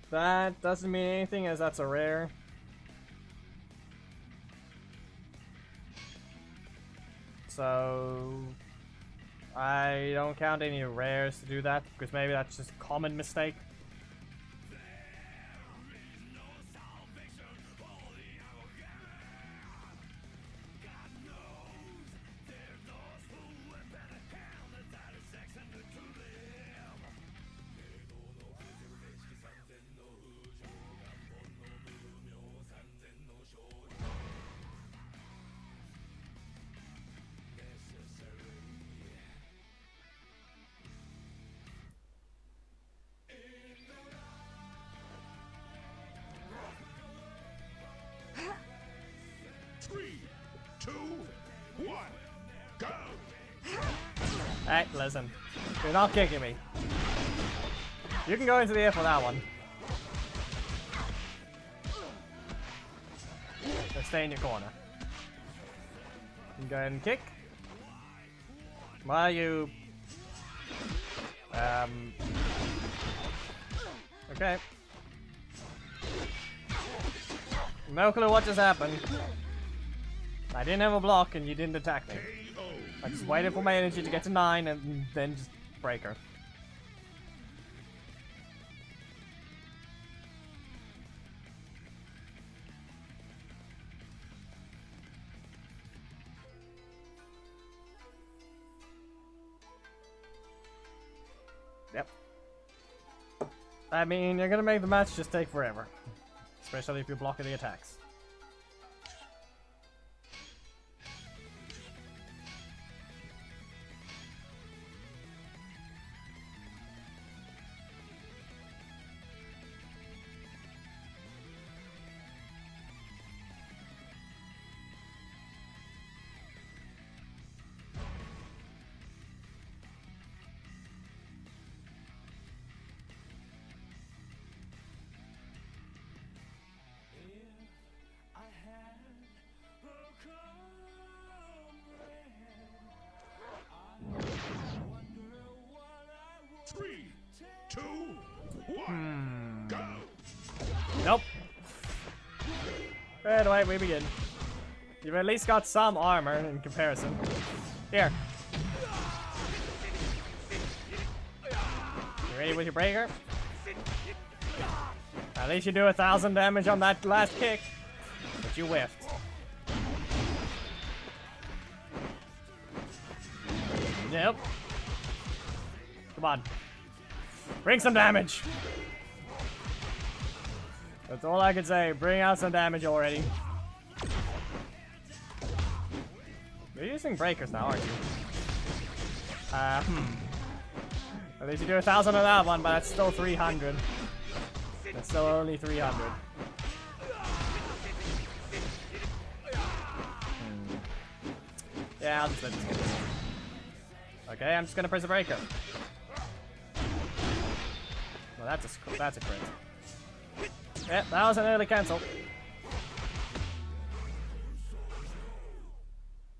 That doesn't mean anything as that's a rare. So I don't count any rares to do that because maybe that's just a common mistake. 3, 2, 1, go! Hey, listen. You're not kicking me. You can go into the air for that one. Just stay in your corner. You can go ahead and kick. While you... Okay. No clue what just happened. I didn't have a block and you didn't attack me. I just waited for my energy to get to 9 and then just break her. Yep. I mean, you're gonna make the match just take forever. Especially if you're blocking the attacks. Three, two, one, go! Nope. Right away, we begin. You've at least got some armor in comparison. Here. You ready with your breaker? At least you do 1,000 damage on that last kick. But you whiffed. Nope. Come on. Bring some damage. That's all I can say. Bring out some damage already. You're using breakers now, aren't you? At least you do 1,000 on that one, but that's still 300. That's still only 300. Yeah, I'll just let this go. Okay, I'm just gonna press a breaker. Well, that's a crit. Yep, that was an early cancel.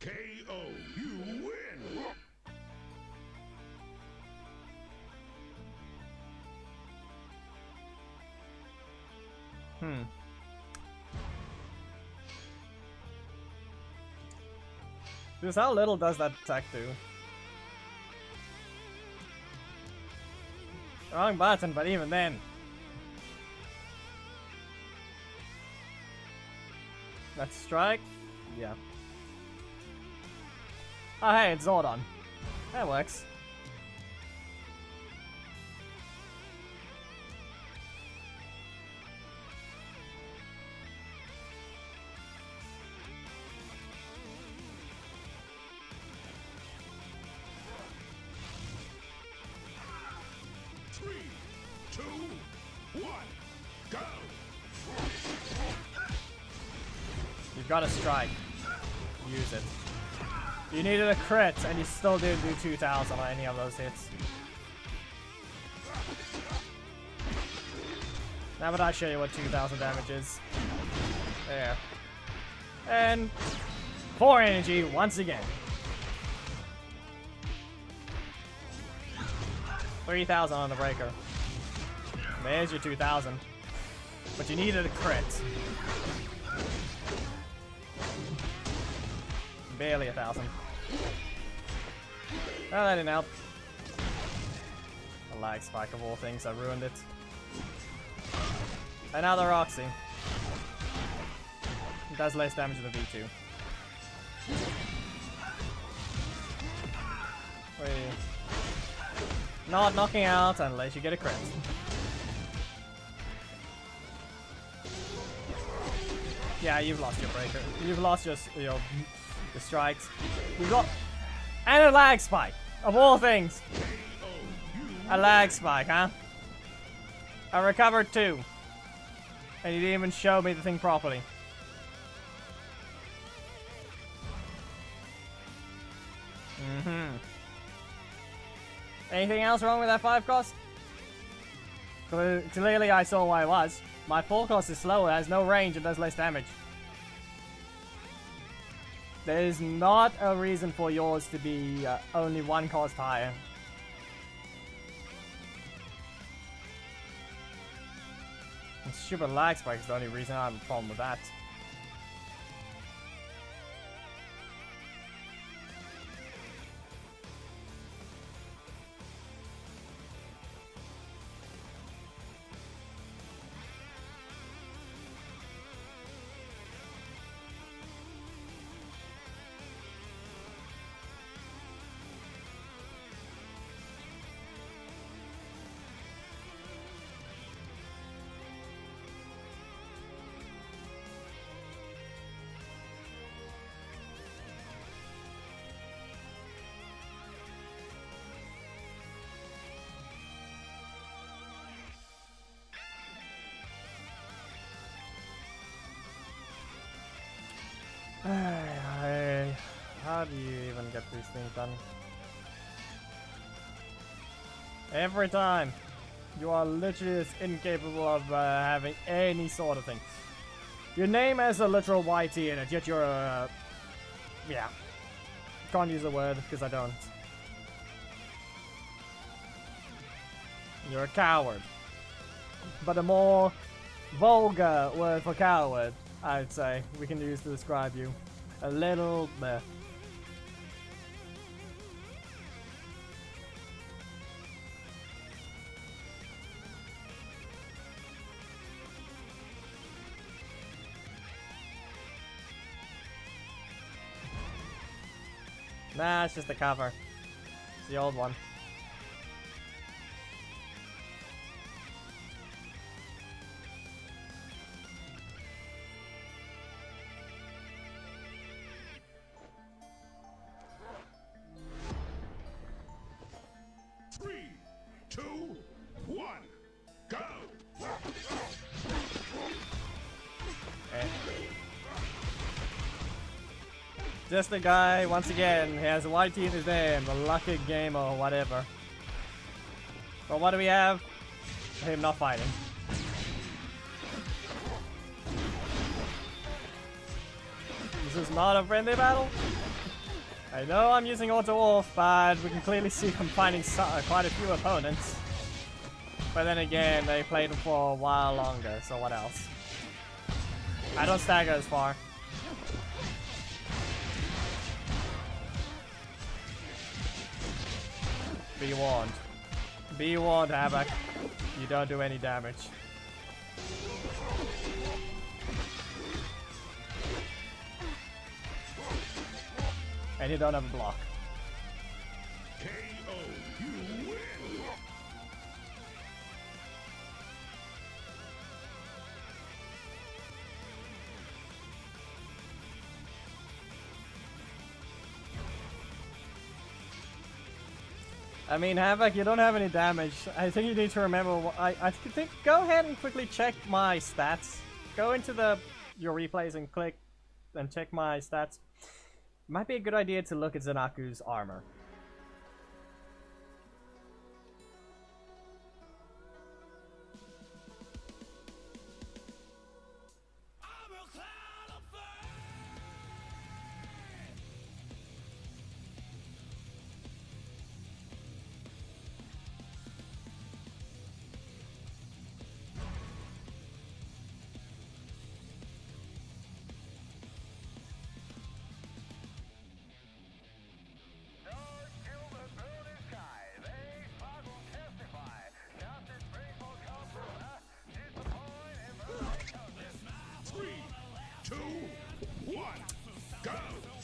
KO, you win! Just how little does that attack do? Wrong button, but even then. Let's strike. Yeah. Oh hey, it's Zordon. That works. Three, two, one, go! You've got a strike. Use it. You needed a crit, and you still didn't do 2,000 on any of those hits. Now would I show you what 2,000 damage is? There. And 4 energy once again. 3,000 on the breaker. There's your 2,000. But you needed a crit. Barely 1,000. Oh, that didn't help. A lag spike of all things, I ruined it. Another Roxy. It does less damage than the V2. Wait. Not knocking out unless you get a crit. Yeah, you've lost your breaker. You've lost your strikes. You've got... And a lag spike! Of all things! A lag spike, huh? I recovered 2. And you didn't even show me the thing properly. Mm-hmm. Anything else wrong with that 5 cost? Clearly I saw why it was. My 4 cost is slower, has no range, and does less damage. There is not a reason for yours to be only 1 cost higher. And stupid lag spike is the only reason I have a problem with that. How do you even get these things done? Every time! You are literally just incapable of having any sort of thing. Your name has a literal YT in it, yet you're a... yeah. Can't use the word, because I don't. You're a coward. But a more vulgar word for coward, I'd say, we can use to describe you. A little bit. Nah, it's just the cover. It's the old one. Three, two, one, go! Just a guy, once again, he has a YT in his name, a lucky game or whatever. But what do we have? Him not fighting. This is not a friendly battle. I know I'm using Auto Wolf, but we can clearly see him finding quite a few opponents. But then again, they played him for a while longer, so what else? I don't stagger as far. Be warned. Be warned, Havoc. You don't do any damage. And you don't have a block. KO, you win! I mean, Havoc, you don't have any damage. I think you need to remember. I think go ahead and quickly check my stats. Go into your replays and click and check my stats. Might be a good idea to look at Zanaku's armor.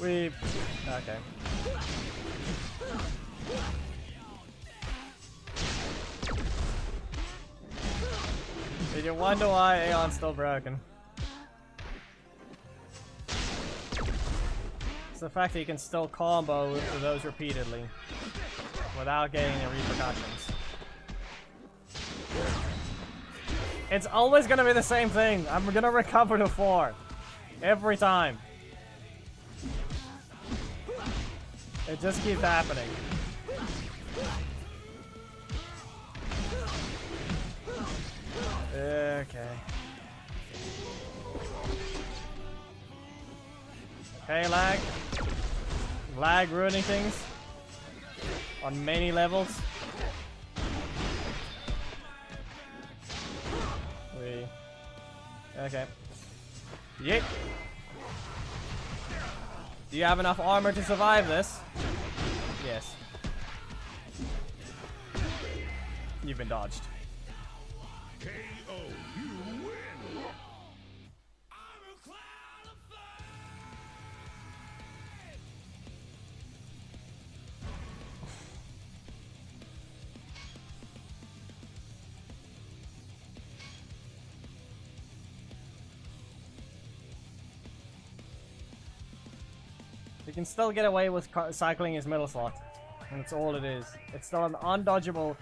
We... okay. Did you wonder why Aeon's still broken? It's the fact that you can still combo those repeatedly without getting any repercussions. It's always gonna be the same thing. I'm gonna recover to 4. Every time. It just keeps happening. Okay. Okay, lag. Lag ruining things. On many levels. Okay. Yeet. Do you have enough armor to survive this? Yes. You've been dodged. KO, you win. You can still get away with cycling his middle slot. And that's all it is. It's still an undodgeable,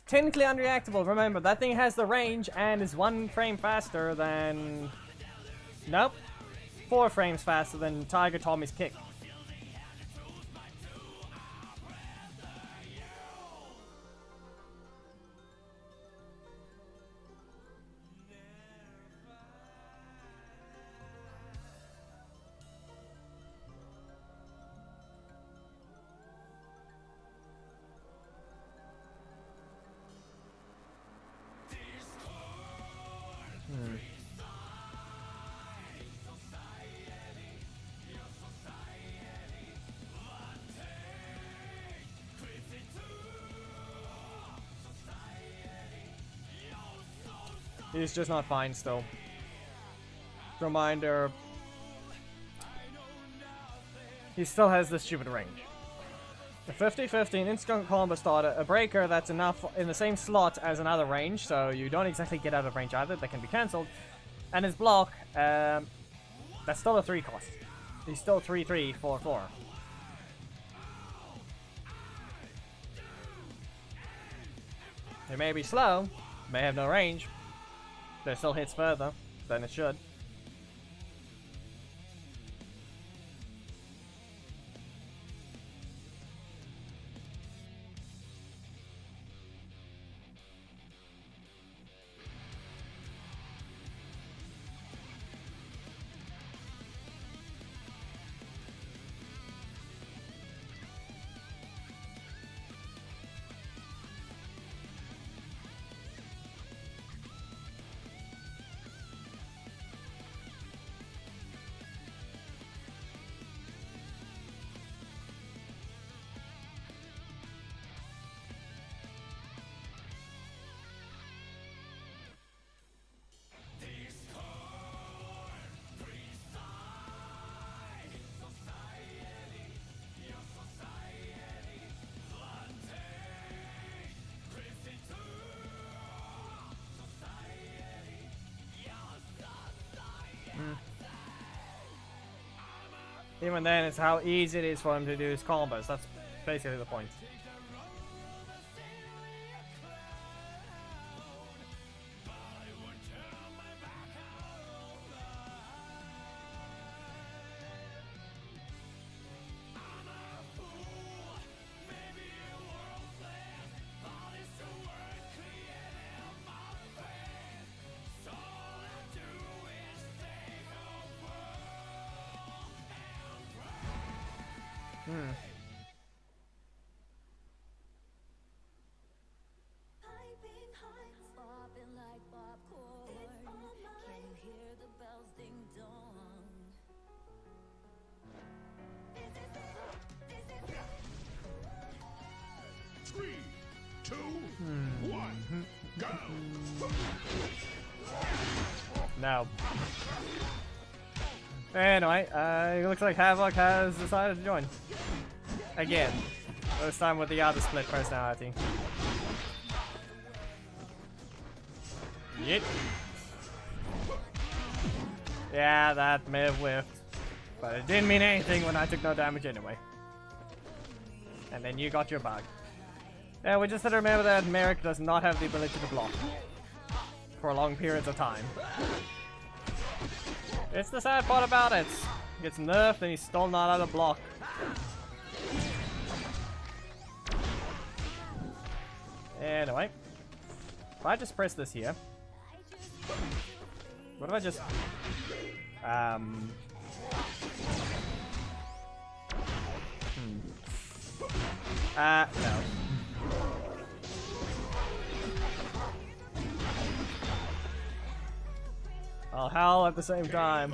technically unreactable. Remember, that thing has the range and is 1 frame faster than... Nope. 4 frames faster than Tiger Tommy's kick. He's just not fine still. Reminder. He still has this stupid range. A 50-50, an instant combo starter, a breaker that's enough in the same slot as another range, so you don't exactly get out of range either, that can be cancelled. And his block, that's still a 3 cost. He's still 3-3, 4-4. It may be slow, may have no range, but it still hits further than it should. Even then, it's how easy it is for him to do his combos. That's basically the point. Three, two, one, go! No. Anyway, it looks like Havoc has decided to join. Again. This time with the other split personality. Yeet. Yeah, that may have whiffed. But it didn't mean anything when I took no damage anyway. And then you got your bug. Yeah, we just had to remember that Merrick does not have the ability to block. For long periods of time. It's the sad part about it. He gets nerfed and he's still not out of block. Anyway. If I just press this here. What if I just... no. I'll howl at the same time.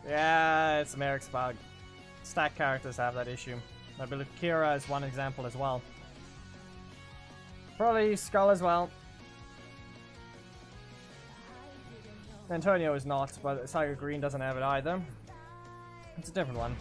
Yeah, it's Merrick's bug. Stack characters have that issue. I believe Kira is one example as well. Probably Skull as well. Antonio is not, but Tiger Green doesn't have it either. It's a different one.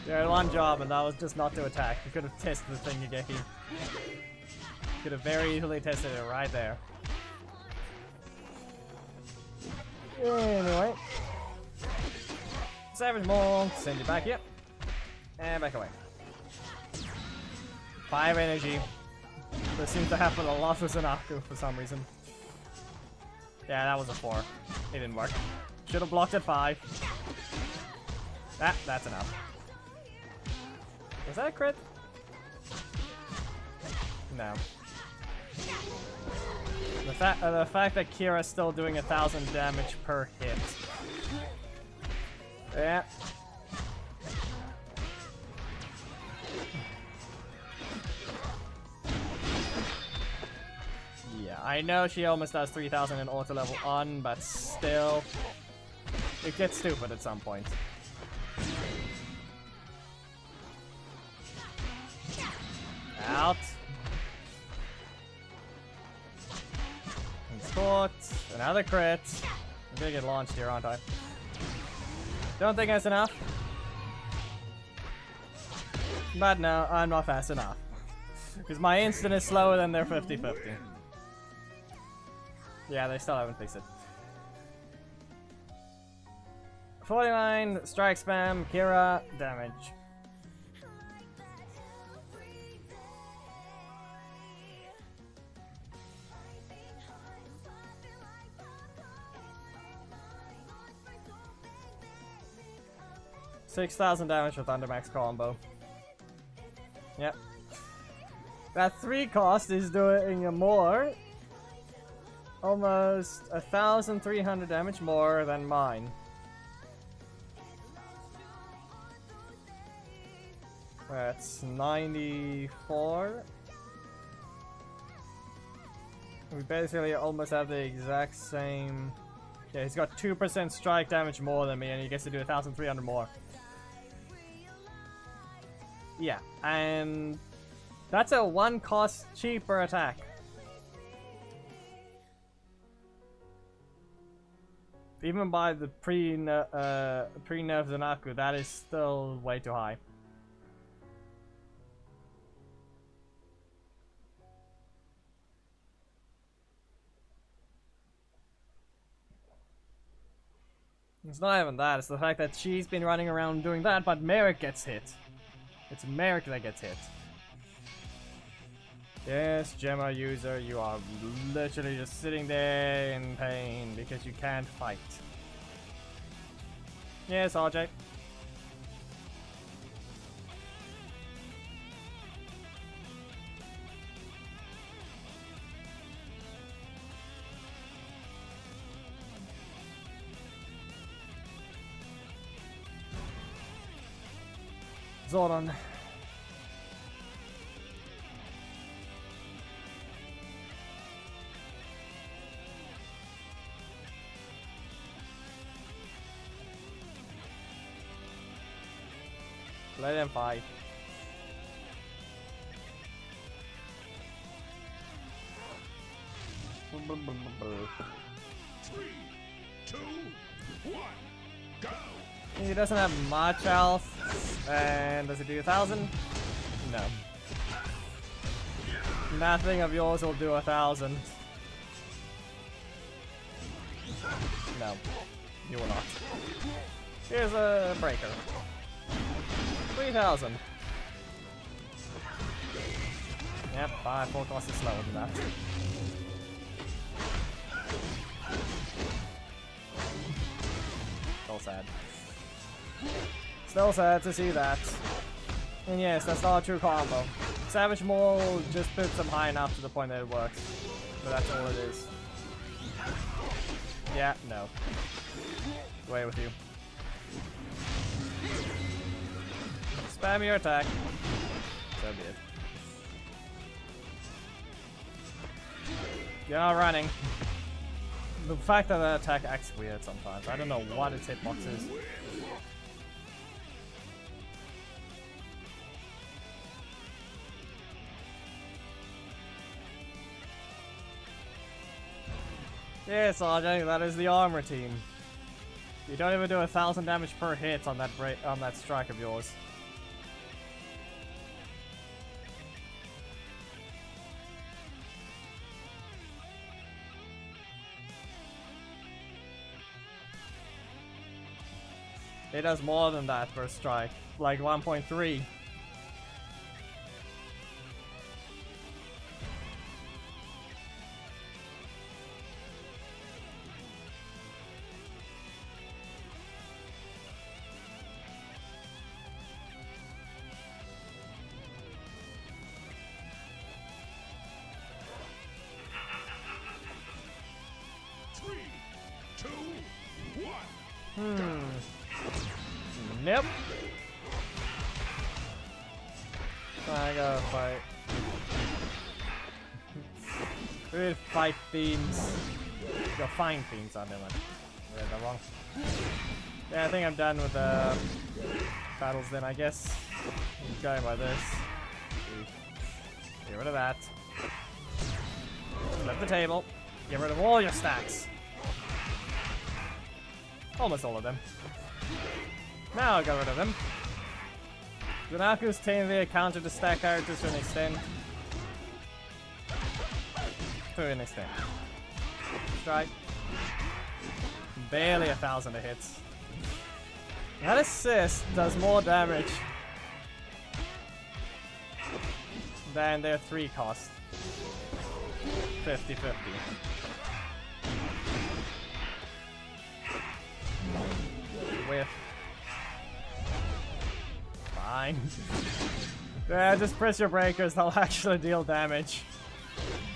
You had one job, and that was just not to attack. You could have tested the thing, Yageki. You could have very easily tested it right there. Anyway. Savage Maul, send you back here. And back away. 5 energy. This seems to happen a lot with Zanaku for some reason. Yeah, that was a 4. It didn't work. Should have blocked at 5. That's enough. Was that a crit? No. The fact that Kira's still doing 1,000 damage per hit. Yeah. Yeah, I know she almost does 3,000 in auto level on, but still, it gets stupid at some point. Out. And sport. Another crit. I'm gonna get launched here, aren't I? Don't think that's enough. But no, I'm not fast enough. Because my instant is slower than their 50-50. Yeah, they still haven't fixed it. 49, strike spam, Kira, damage. $6,000 damage with Thundermax combo. Yep. That 3 cost is doing more. Almost 1,300 damage more than mine. That's 94. We basically almost have the exact same. Yeah, he's got 2% strike damage more than me, and he gets to do 1,300 more. Yeah, and that's a 1 cost cheaper attack. Even by the pre-nerf Zanaku, that is still way too high. It's not even that, it's the fact that she's been running around doing that, but Merrick gets hit. It's Merrick that gets hit. Yes, Gemma user, you are literally just sitting there in pain because you can't fight. Yes, RJ. Zordon. Let him fight. 3, 2, 1, go! He doesn't have much health. And does it do 1,000? No. Nothing of yours will do 1,000. No, you will not. Here's a breaker. 3,000. Yep, my full cost is slower than that. Still sad. Still sad to see that. And yes, that's not a true combo. Savage Maul just puts them high enough to the point that it works. But that's all it is. Yeah, no. Away with you. Spam your attack. So be it. You're not running. The fact that that attack acts weird sometimes. I don't know what its hitbox is. Yes, RJ, that is the armor team. You don't even do 1,000 damage per hit on that strike of yours. It does more than that per strike, like 1.3. Nope. I gotta fight. We will fight fiends. Go find fiends, I mean. Read that wrong. Yeah, I think I'm done with the battles then, I guess. I'm going by this. Get rid of that. Flip the table. Get rid of all your stacks. Almost all of them. Now I got rid of them. Gunaku's Tainvia counter to stack characters to an extent. To an extent. Strike. Barely 1,000 hits. That assist does more damage than their 3 cost. 50-50. Whiff. Fine. Yeah, just press your breakers, they'll actually deal damage.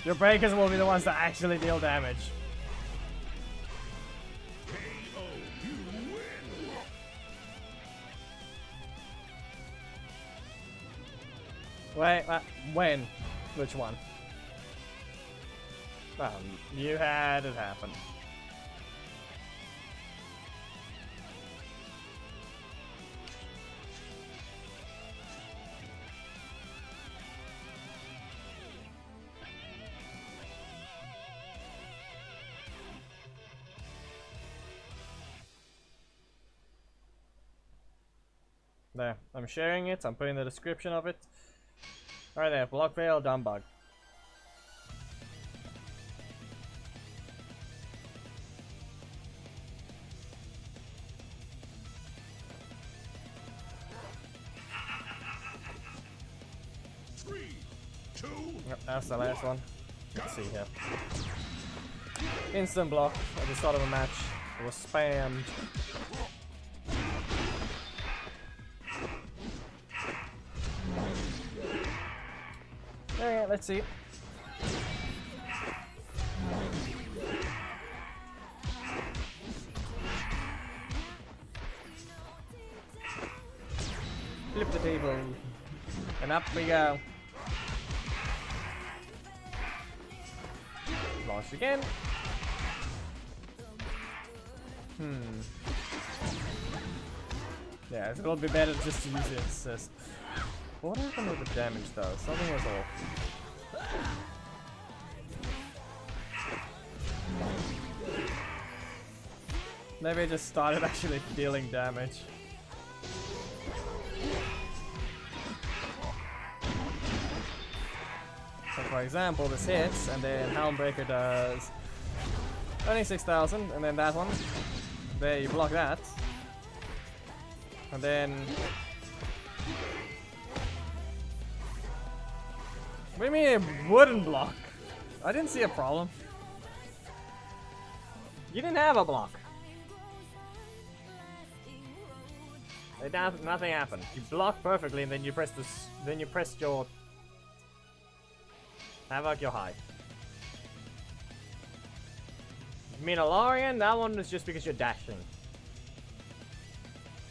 Your breakers will be the ones that actually deal damage. Wait, when? Which one? You had it happen. There, I'm sharing it, I'm putting the description of it. Right there, block veil, dumb bug. Yep, that's the last one. Let's see here. Instant block at the start of a match. It was spammed. Alright, let's see. Flip the table. And up we go. Lost again. Yeah, it's gonna be better just to use the assist. What happened with the damage though? Something was off. Maybe I just started actually dealing damage. So for example, this hits, and then Helmbreaker does 26,000, and then that one. There, you block that. And then... What do you mean it wouldn't block? I didn't see a problem. You didn't have a block. Nothing happened. You blocked perfectly, and then you pressed this. Then you pressed your Havoc, your high. Minalorian, that one was just because you're dashing.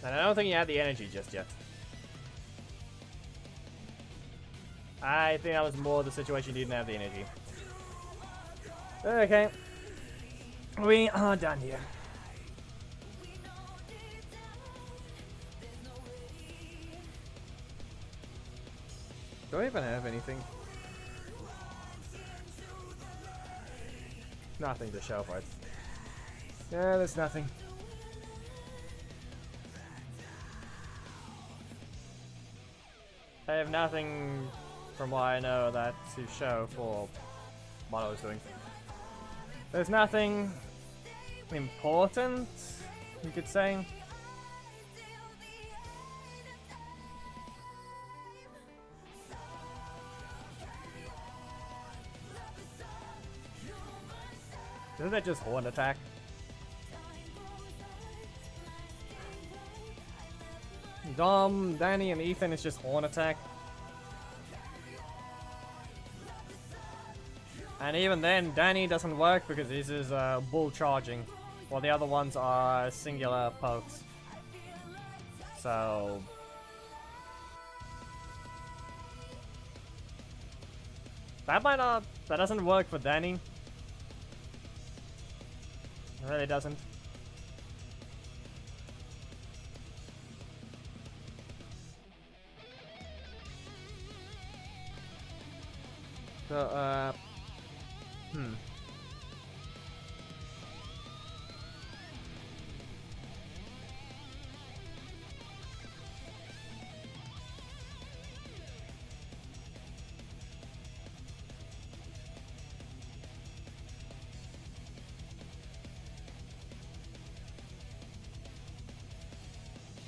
And I don't think you had the energy just yet. I think that was more the situation you didn't have the energy. Okay. We are done here. Do I even have anything? Nothing to show for it. Yeah, there's nothing. I have nothing from what I know that to show for what I was doing. There's nothing important, you could say. Isn't that just horn attack? Dom, Danny, and Ethan is just horn attack. And even then, Danny doesn't work because this is bull charging, while the other ones are singular pokes. So... that might not... that doesn't work for Danny. It really doesn't. So,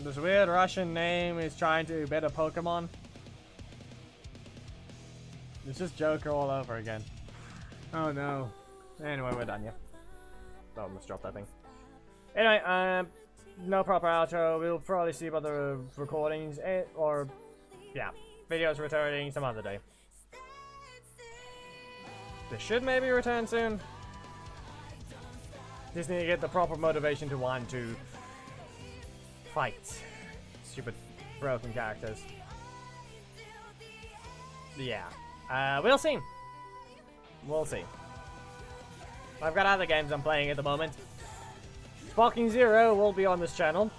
this weird Russian name is trying to better Pokemon. It's just Joker all over again. Oh no. Anyway, we're done, yeah. Oh, almost dropped that thing. Anyway, no proper outro. We'll probably see about the recordings, or, yeah, videos returning some other day. They should maybe return soon. Just need to get the proper motivation to want to fight stupid broken characters. Yeah. We'll see. We'll see. I've got other games I'm playing at the moment. Sparking Zero will be on this channel.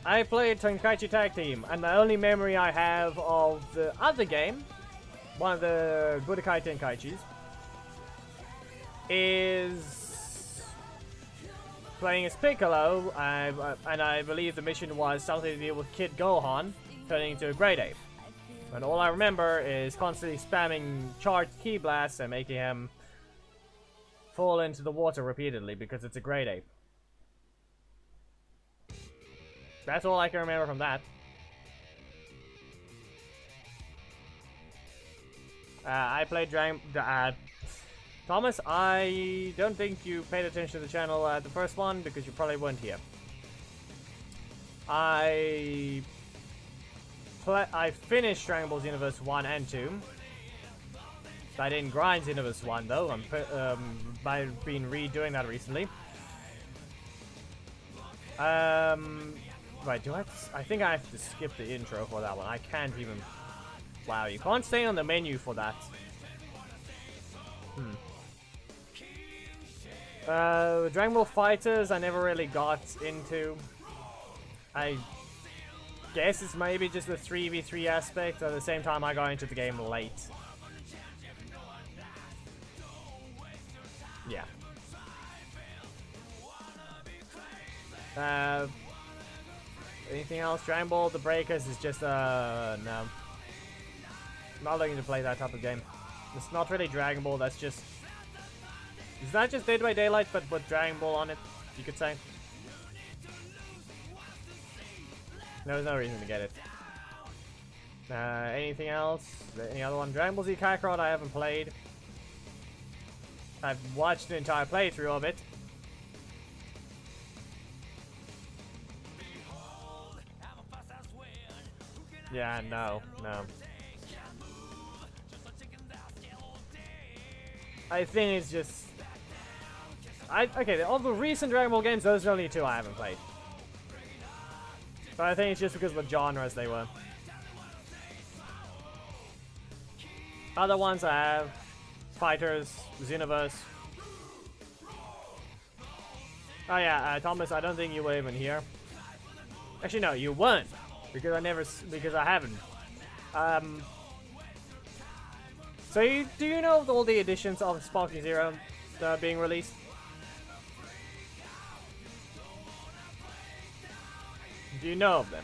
I played Tenkaichi Tag Team, and the only memory I have of the other game, one of the Budokai Tenkaichis, is playing as Piccolo, and I believe the mission was something to do with Kid Gohan turning into a Great Ape. And all I remember is constantly spamming charged Ki blasts and making him fall into the water repeatedly because it's a Great Ape. That's all I can remember from that. I played Thomas, I don't think you paid attention to the channel at the first one because you probably weren't here. I finished Dragon Ball Xenoverse 1 and 2. I didn't grind Xenoverse 1 though. I've been redoing that recently. Right, I think I have to skip the intro for that one. I can't even... Wow, you can't stay on the menu for that. Dragon Ball Fighters I never really got into. I guess it's maybe just the 3v3 aspect. At the same time, I got into the game late. Yeah. Anything else? Dragon Ball The Breakers is just, no. I'm not looking to play that type of game. It's not really Dragon Ball, that's just... Is that just Dead by Daylight, but with Dragon Ball on it, you could say? There's no reason to get it. Anything else? Any other one? Dragon Ball Z Kakarot I haven't played. I've watched the entire playthrough of it. Yeah, no. I think it's just... okay, all the recent Dragon Ball games, those are only two I haven't played. But I think it's just because of the genres they were. Other ones I have... Fighters, Xenoverse. Oh yeah, Thomas, I don't think you were even here. Actually, no, you weren't. Because I haven't. So do you know all the editions of Sparking Zero that are being released? Do you know of them?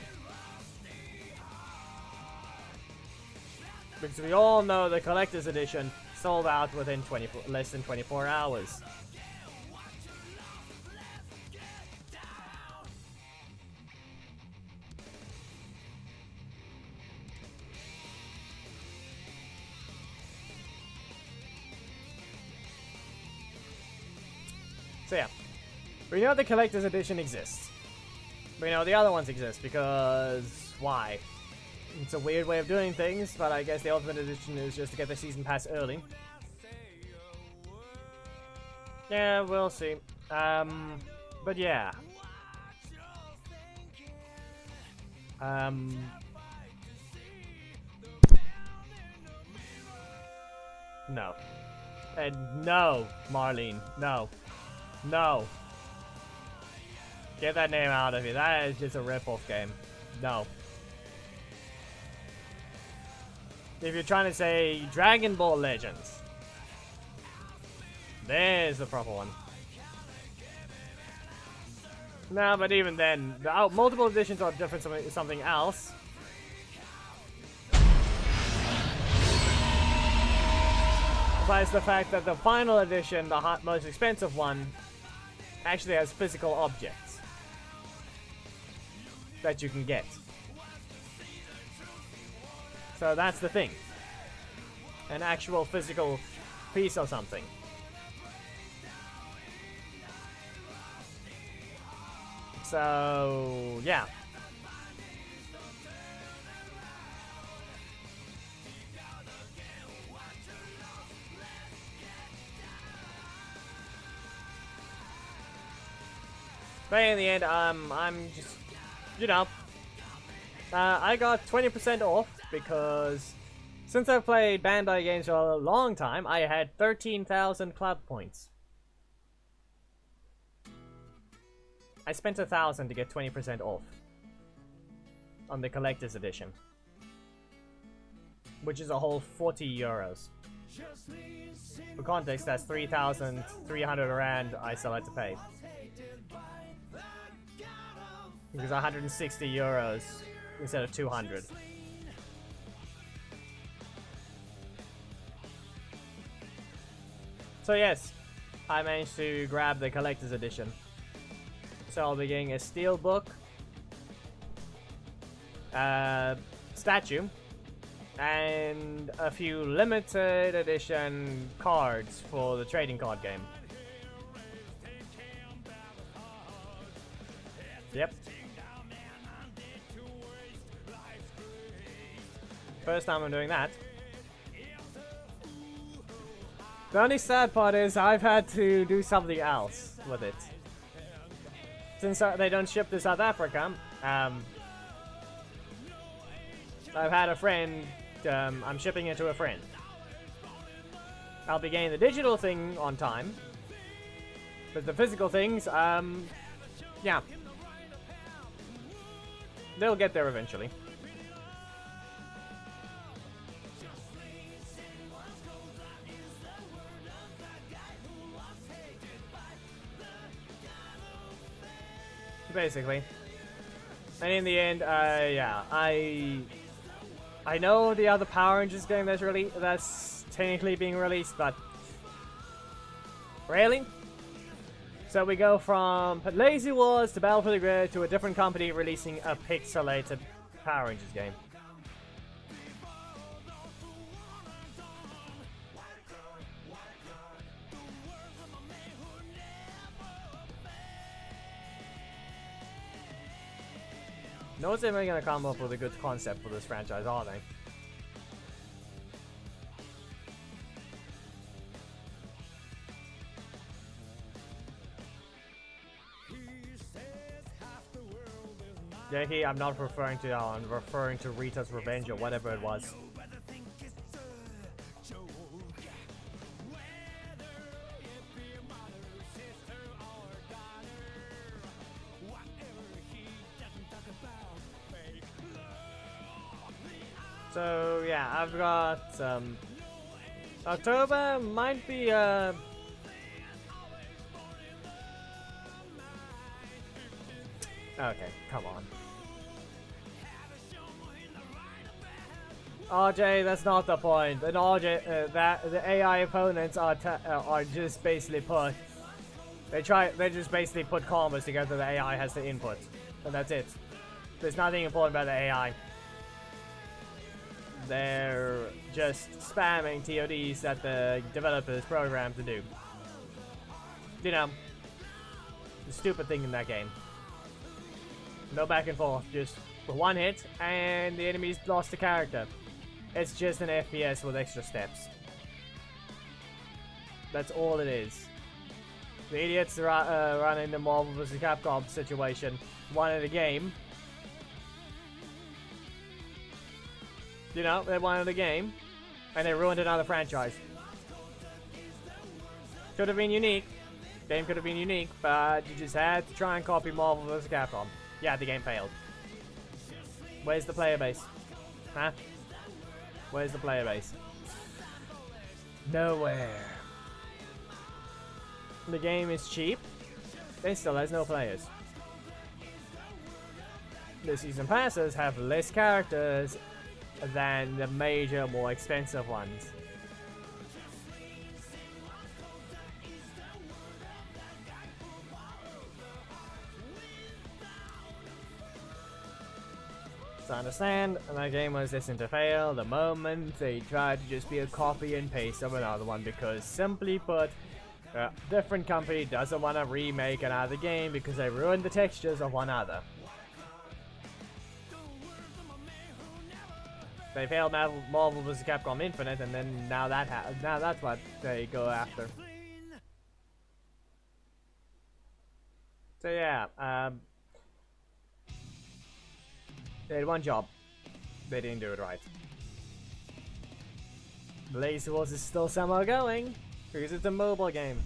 Because we all know the collector's edition sold out within less than 24 hours. So yeah, we know the collector's edition exists. We know the other ones exist because why? It's a weird way of doing things, but I guess the ultimate edition is just to get the season pass early. Yeah, we'll see. But yeah. No. And no, Marlene, no. No. Get that name out of here. That is just a rip-off game. No. If you're trying to say Dragon Ball Legends, there's the proper one. No, but even then, the multiple editions are different from something else. Besides the fact that the final edition, the most expensive one, actually has physical objects that you can get. So that's the thing. An actual physical piece or something. So, yeah. But in the end, I'm just, you know, I got 20% off because since I've played Bandai games for a long time, I had 13,000 club points. I spent 1,000 to get 20% off on the collector's edition, which is a whole 40 euros. For context, that's 3,300 rand I still had to pay. Because 160 euros instead of 200. So yes, I managed to grab the collector's edition. So I'll be getting a steelbook, statue, and a few limited edition cards for the trading card game. Yep. First time I'm doing that. The only sad part is I've had to do something else with it. Since they don't ship to South Africa, I've had a friend, I'm shipping it to a friend. I'll be getting the digital thing on time, but the physical things, yeah. They'll get there eventually. basically. And in the end, yeah, I know the other Power Rangers game that's technically being released, but really? So we go from Lazy Wars to Battle for the Grid to a different company releasing a pixelated Power Rangers game. No one's ever gonna come up with a good concept for this franchise, are they? Yeah, I'm not referring to I'm referring to Rita's Revenge or whatever it was. So yeah, I've got October might be okay, come on. RJ, that's not the point. And RJ, that the AI opponents are just basically they just basically put combos together. The AI has the input, and that's it. There's nothing important about the AI. They're just spamming TODs that the developers programmed to do. You know, the stupid thing in that game. No back and forth, just one hit, and the enemy's lost the character. It's just an FPS with extra steps. That's all it is. The idiots running the Marvel vs. Capcom situation wanted a game. You know, they wanted a game, and they ruined another franchise. Could have been unique. Game could have been unique, but you just had to try and copy Marvel vs. Capcom. Yeah, the game failed. Where's the player base? Huh? Where's the player base? Nowhere. The game is cheap. It still has no players. The season passes have less characters than the major, more expensive ones. So I understand that game was destined to fail the moment they tried to just be a copy and paste of another one, because simply put, a different company doesn't want to remake another game because they ruined the textures of one other. They failed Marvel vs. Capcom Infinite, and then now that's what they go after. So yeah, they had one job. They didn't do it right. Lazy Wars is still somehow going because it's a mobile game.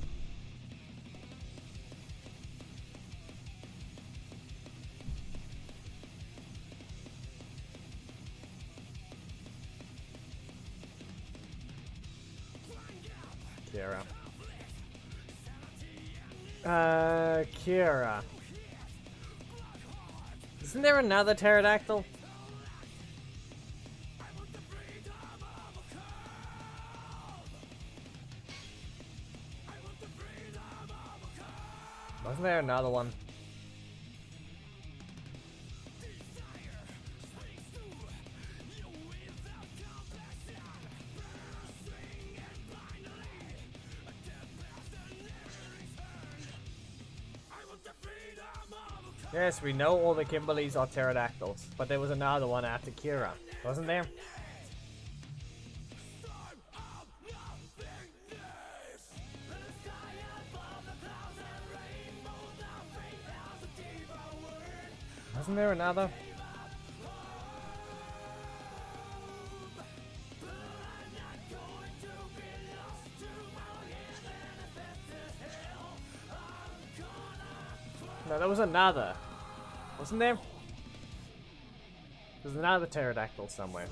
Kira. Isn't there another pterodactyl? Wasn't there another one? Yes, we know all the Kimberleys are pterodactyls, but there was another one after Kira, wasn't there? Wasn't there another? No, there was another. Wasn't there? There's another pterodactyl somewhere.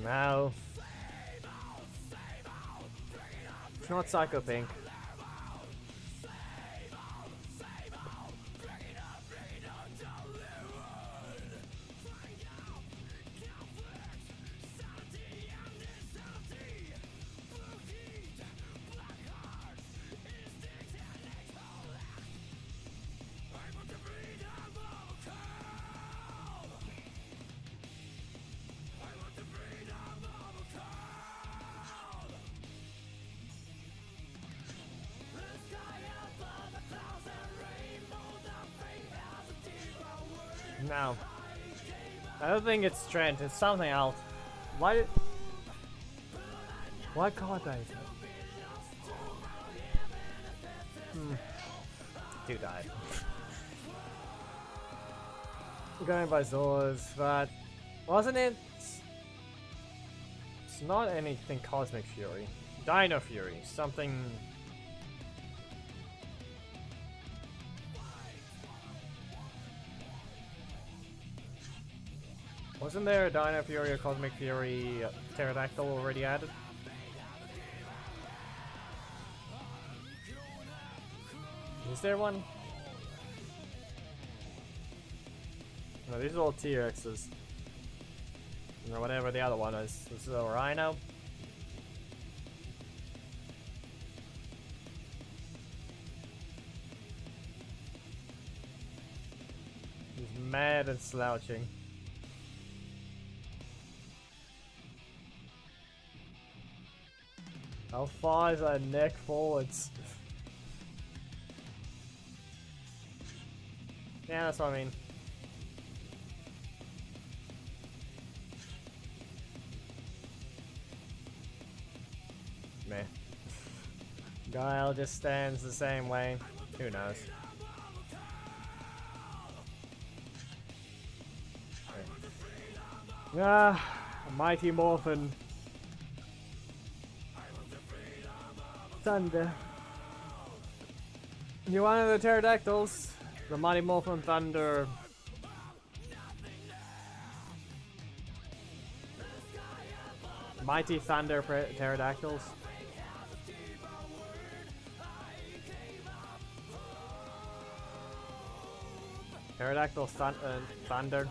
No. It's not Psycho Pink. No. I don't think it's Trent, it's something else. Why can't I? Two died. Going by Zors, but wasn't it? It's not anything Cosmic Fury. Dino Fury, something. Wasn't there a Dino Fury or Cosmic Fury Pterodactyl already added? Is there one? No, these are all T-Rexes. Or whatever the other one is. This is a Rhino. He's mad and slouching. How far is our neck forwards? Yeah, that's what I mean. Meh. Guile just stands the same way. Who knows? Ah, Mighty Morphin. Thunder. You're one of the pterodactyls. The Mighty Morphin Thunder. Mighty Thunder pterodactyls. Pterodactyl Thunder.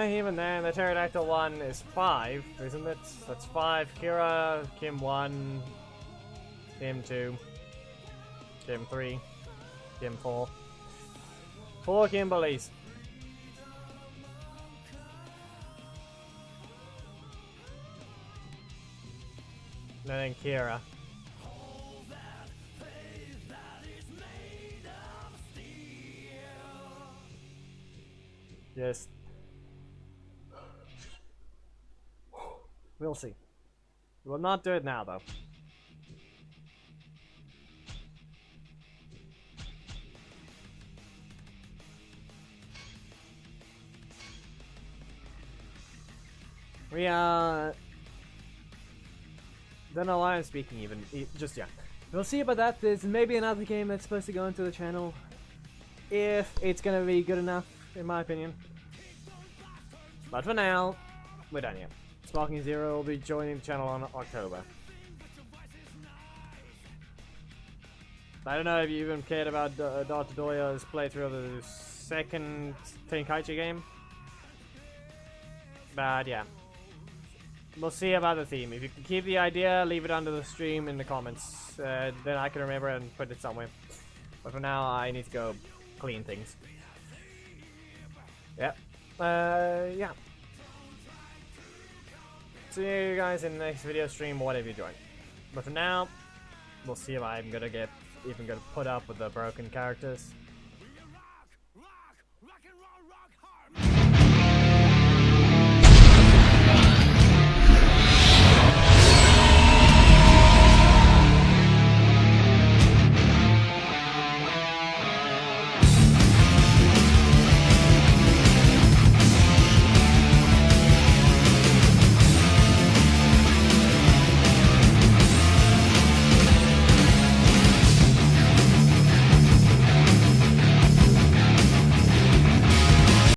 Even then, the pterodactyl one is 5, isn't it? That's 5. Kira, Kim 1, Kim 2, Kim 3, Kim 4. 4 Kimberleys. And then Kira. Yes. We'll see. We'll not do it now, though. We don't know why I'm speaking even. Just yeah. We'll see about that. There's maybe another game that's supposed to go into the channel. If it's gonna be good enough, in my opinion. But for now, we're done here. Sparking Zero will be joining the channel on October. I don't know if you even cared about Dr. Doya's playthrough of the second Tenkaichi game. But yeah. We'll see about the theme. If you can keep the idea, leave it under the stream in the comments. Then I can remember and put it somewhere. But for now, I need to go clean things. Yep. Yeah. See you guys in the next video stream, whatever you join. But for now, we'll see if I'm gonna even gonna put up with the broken characters.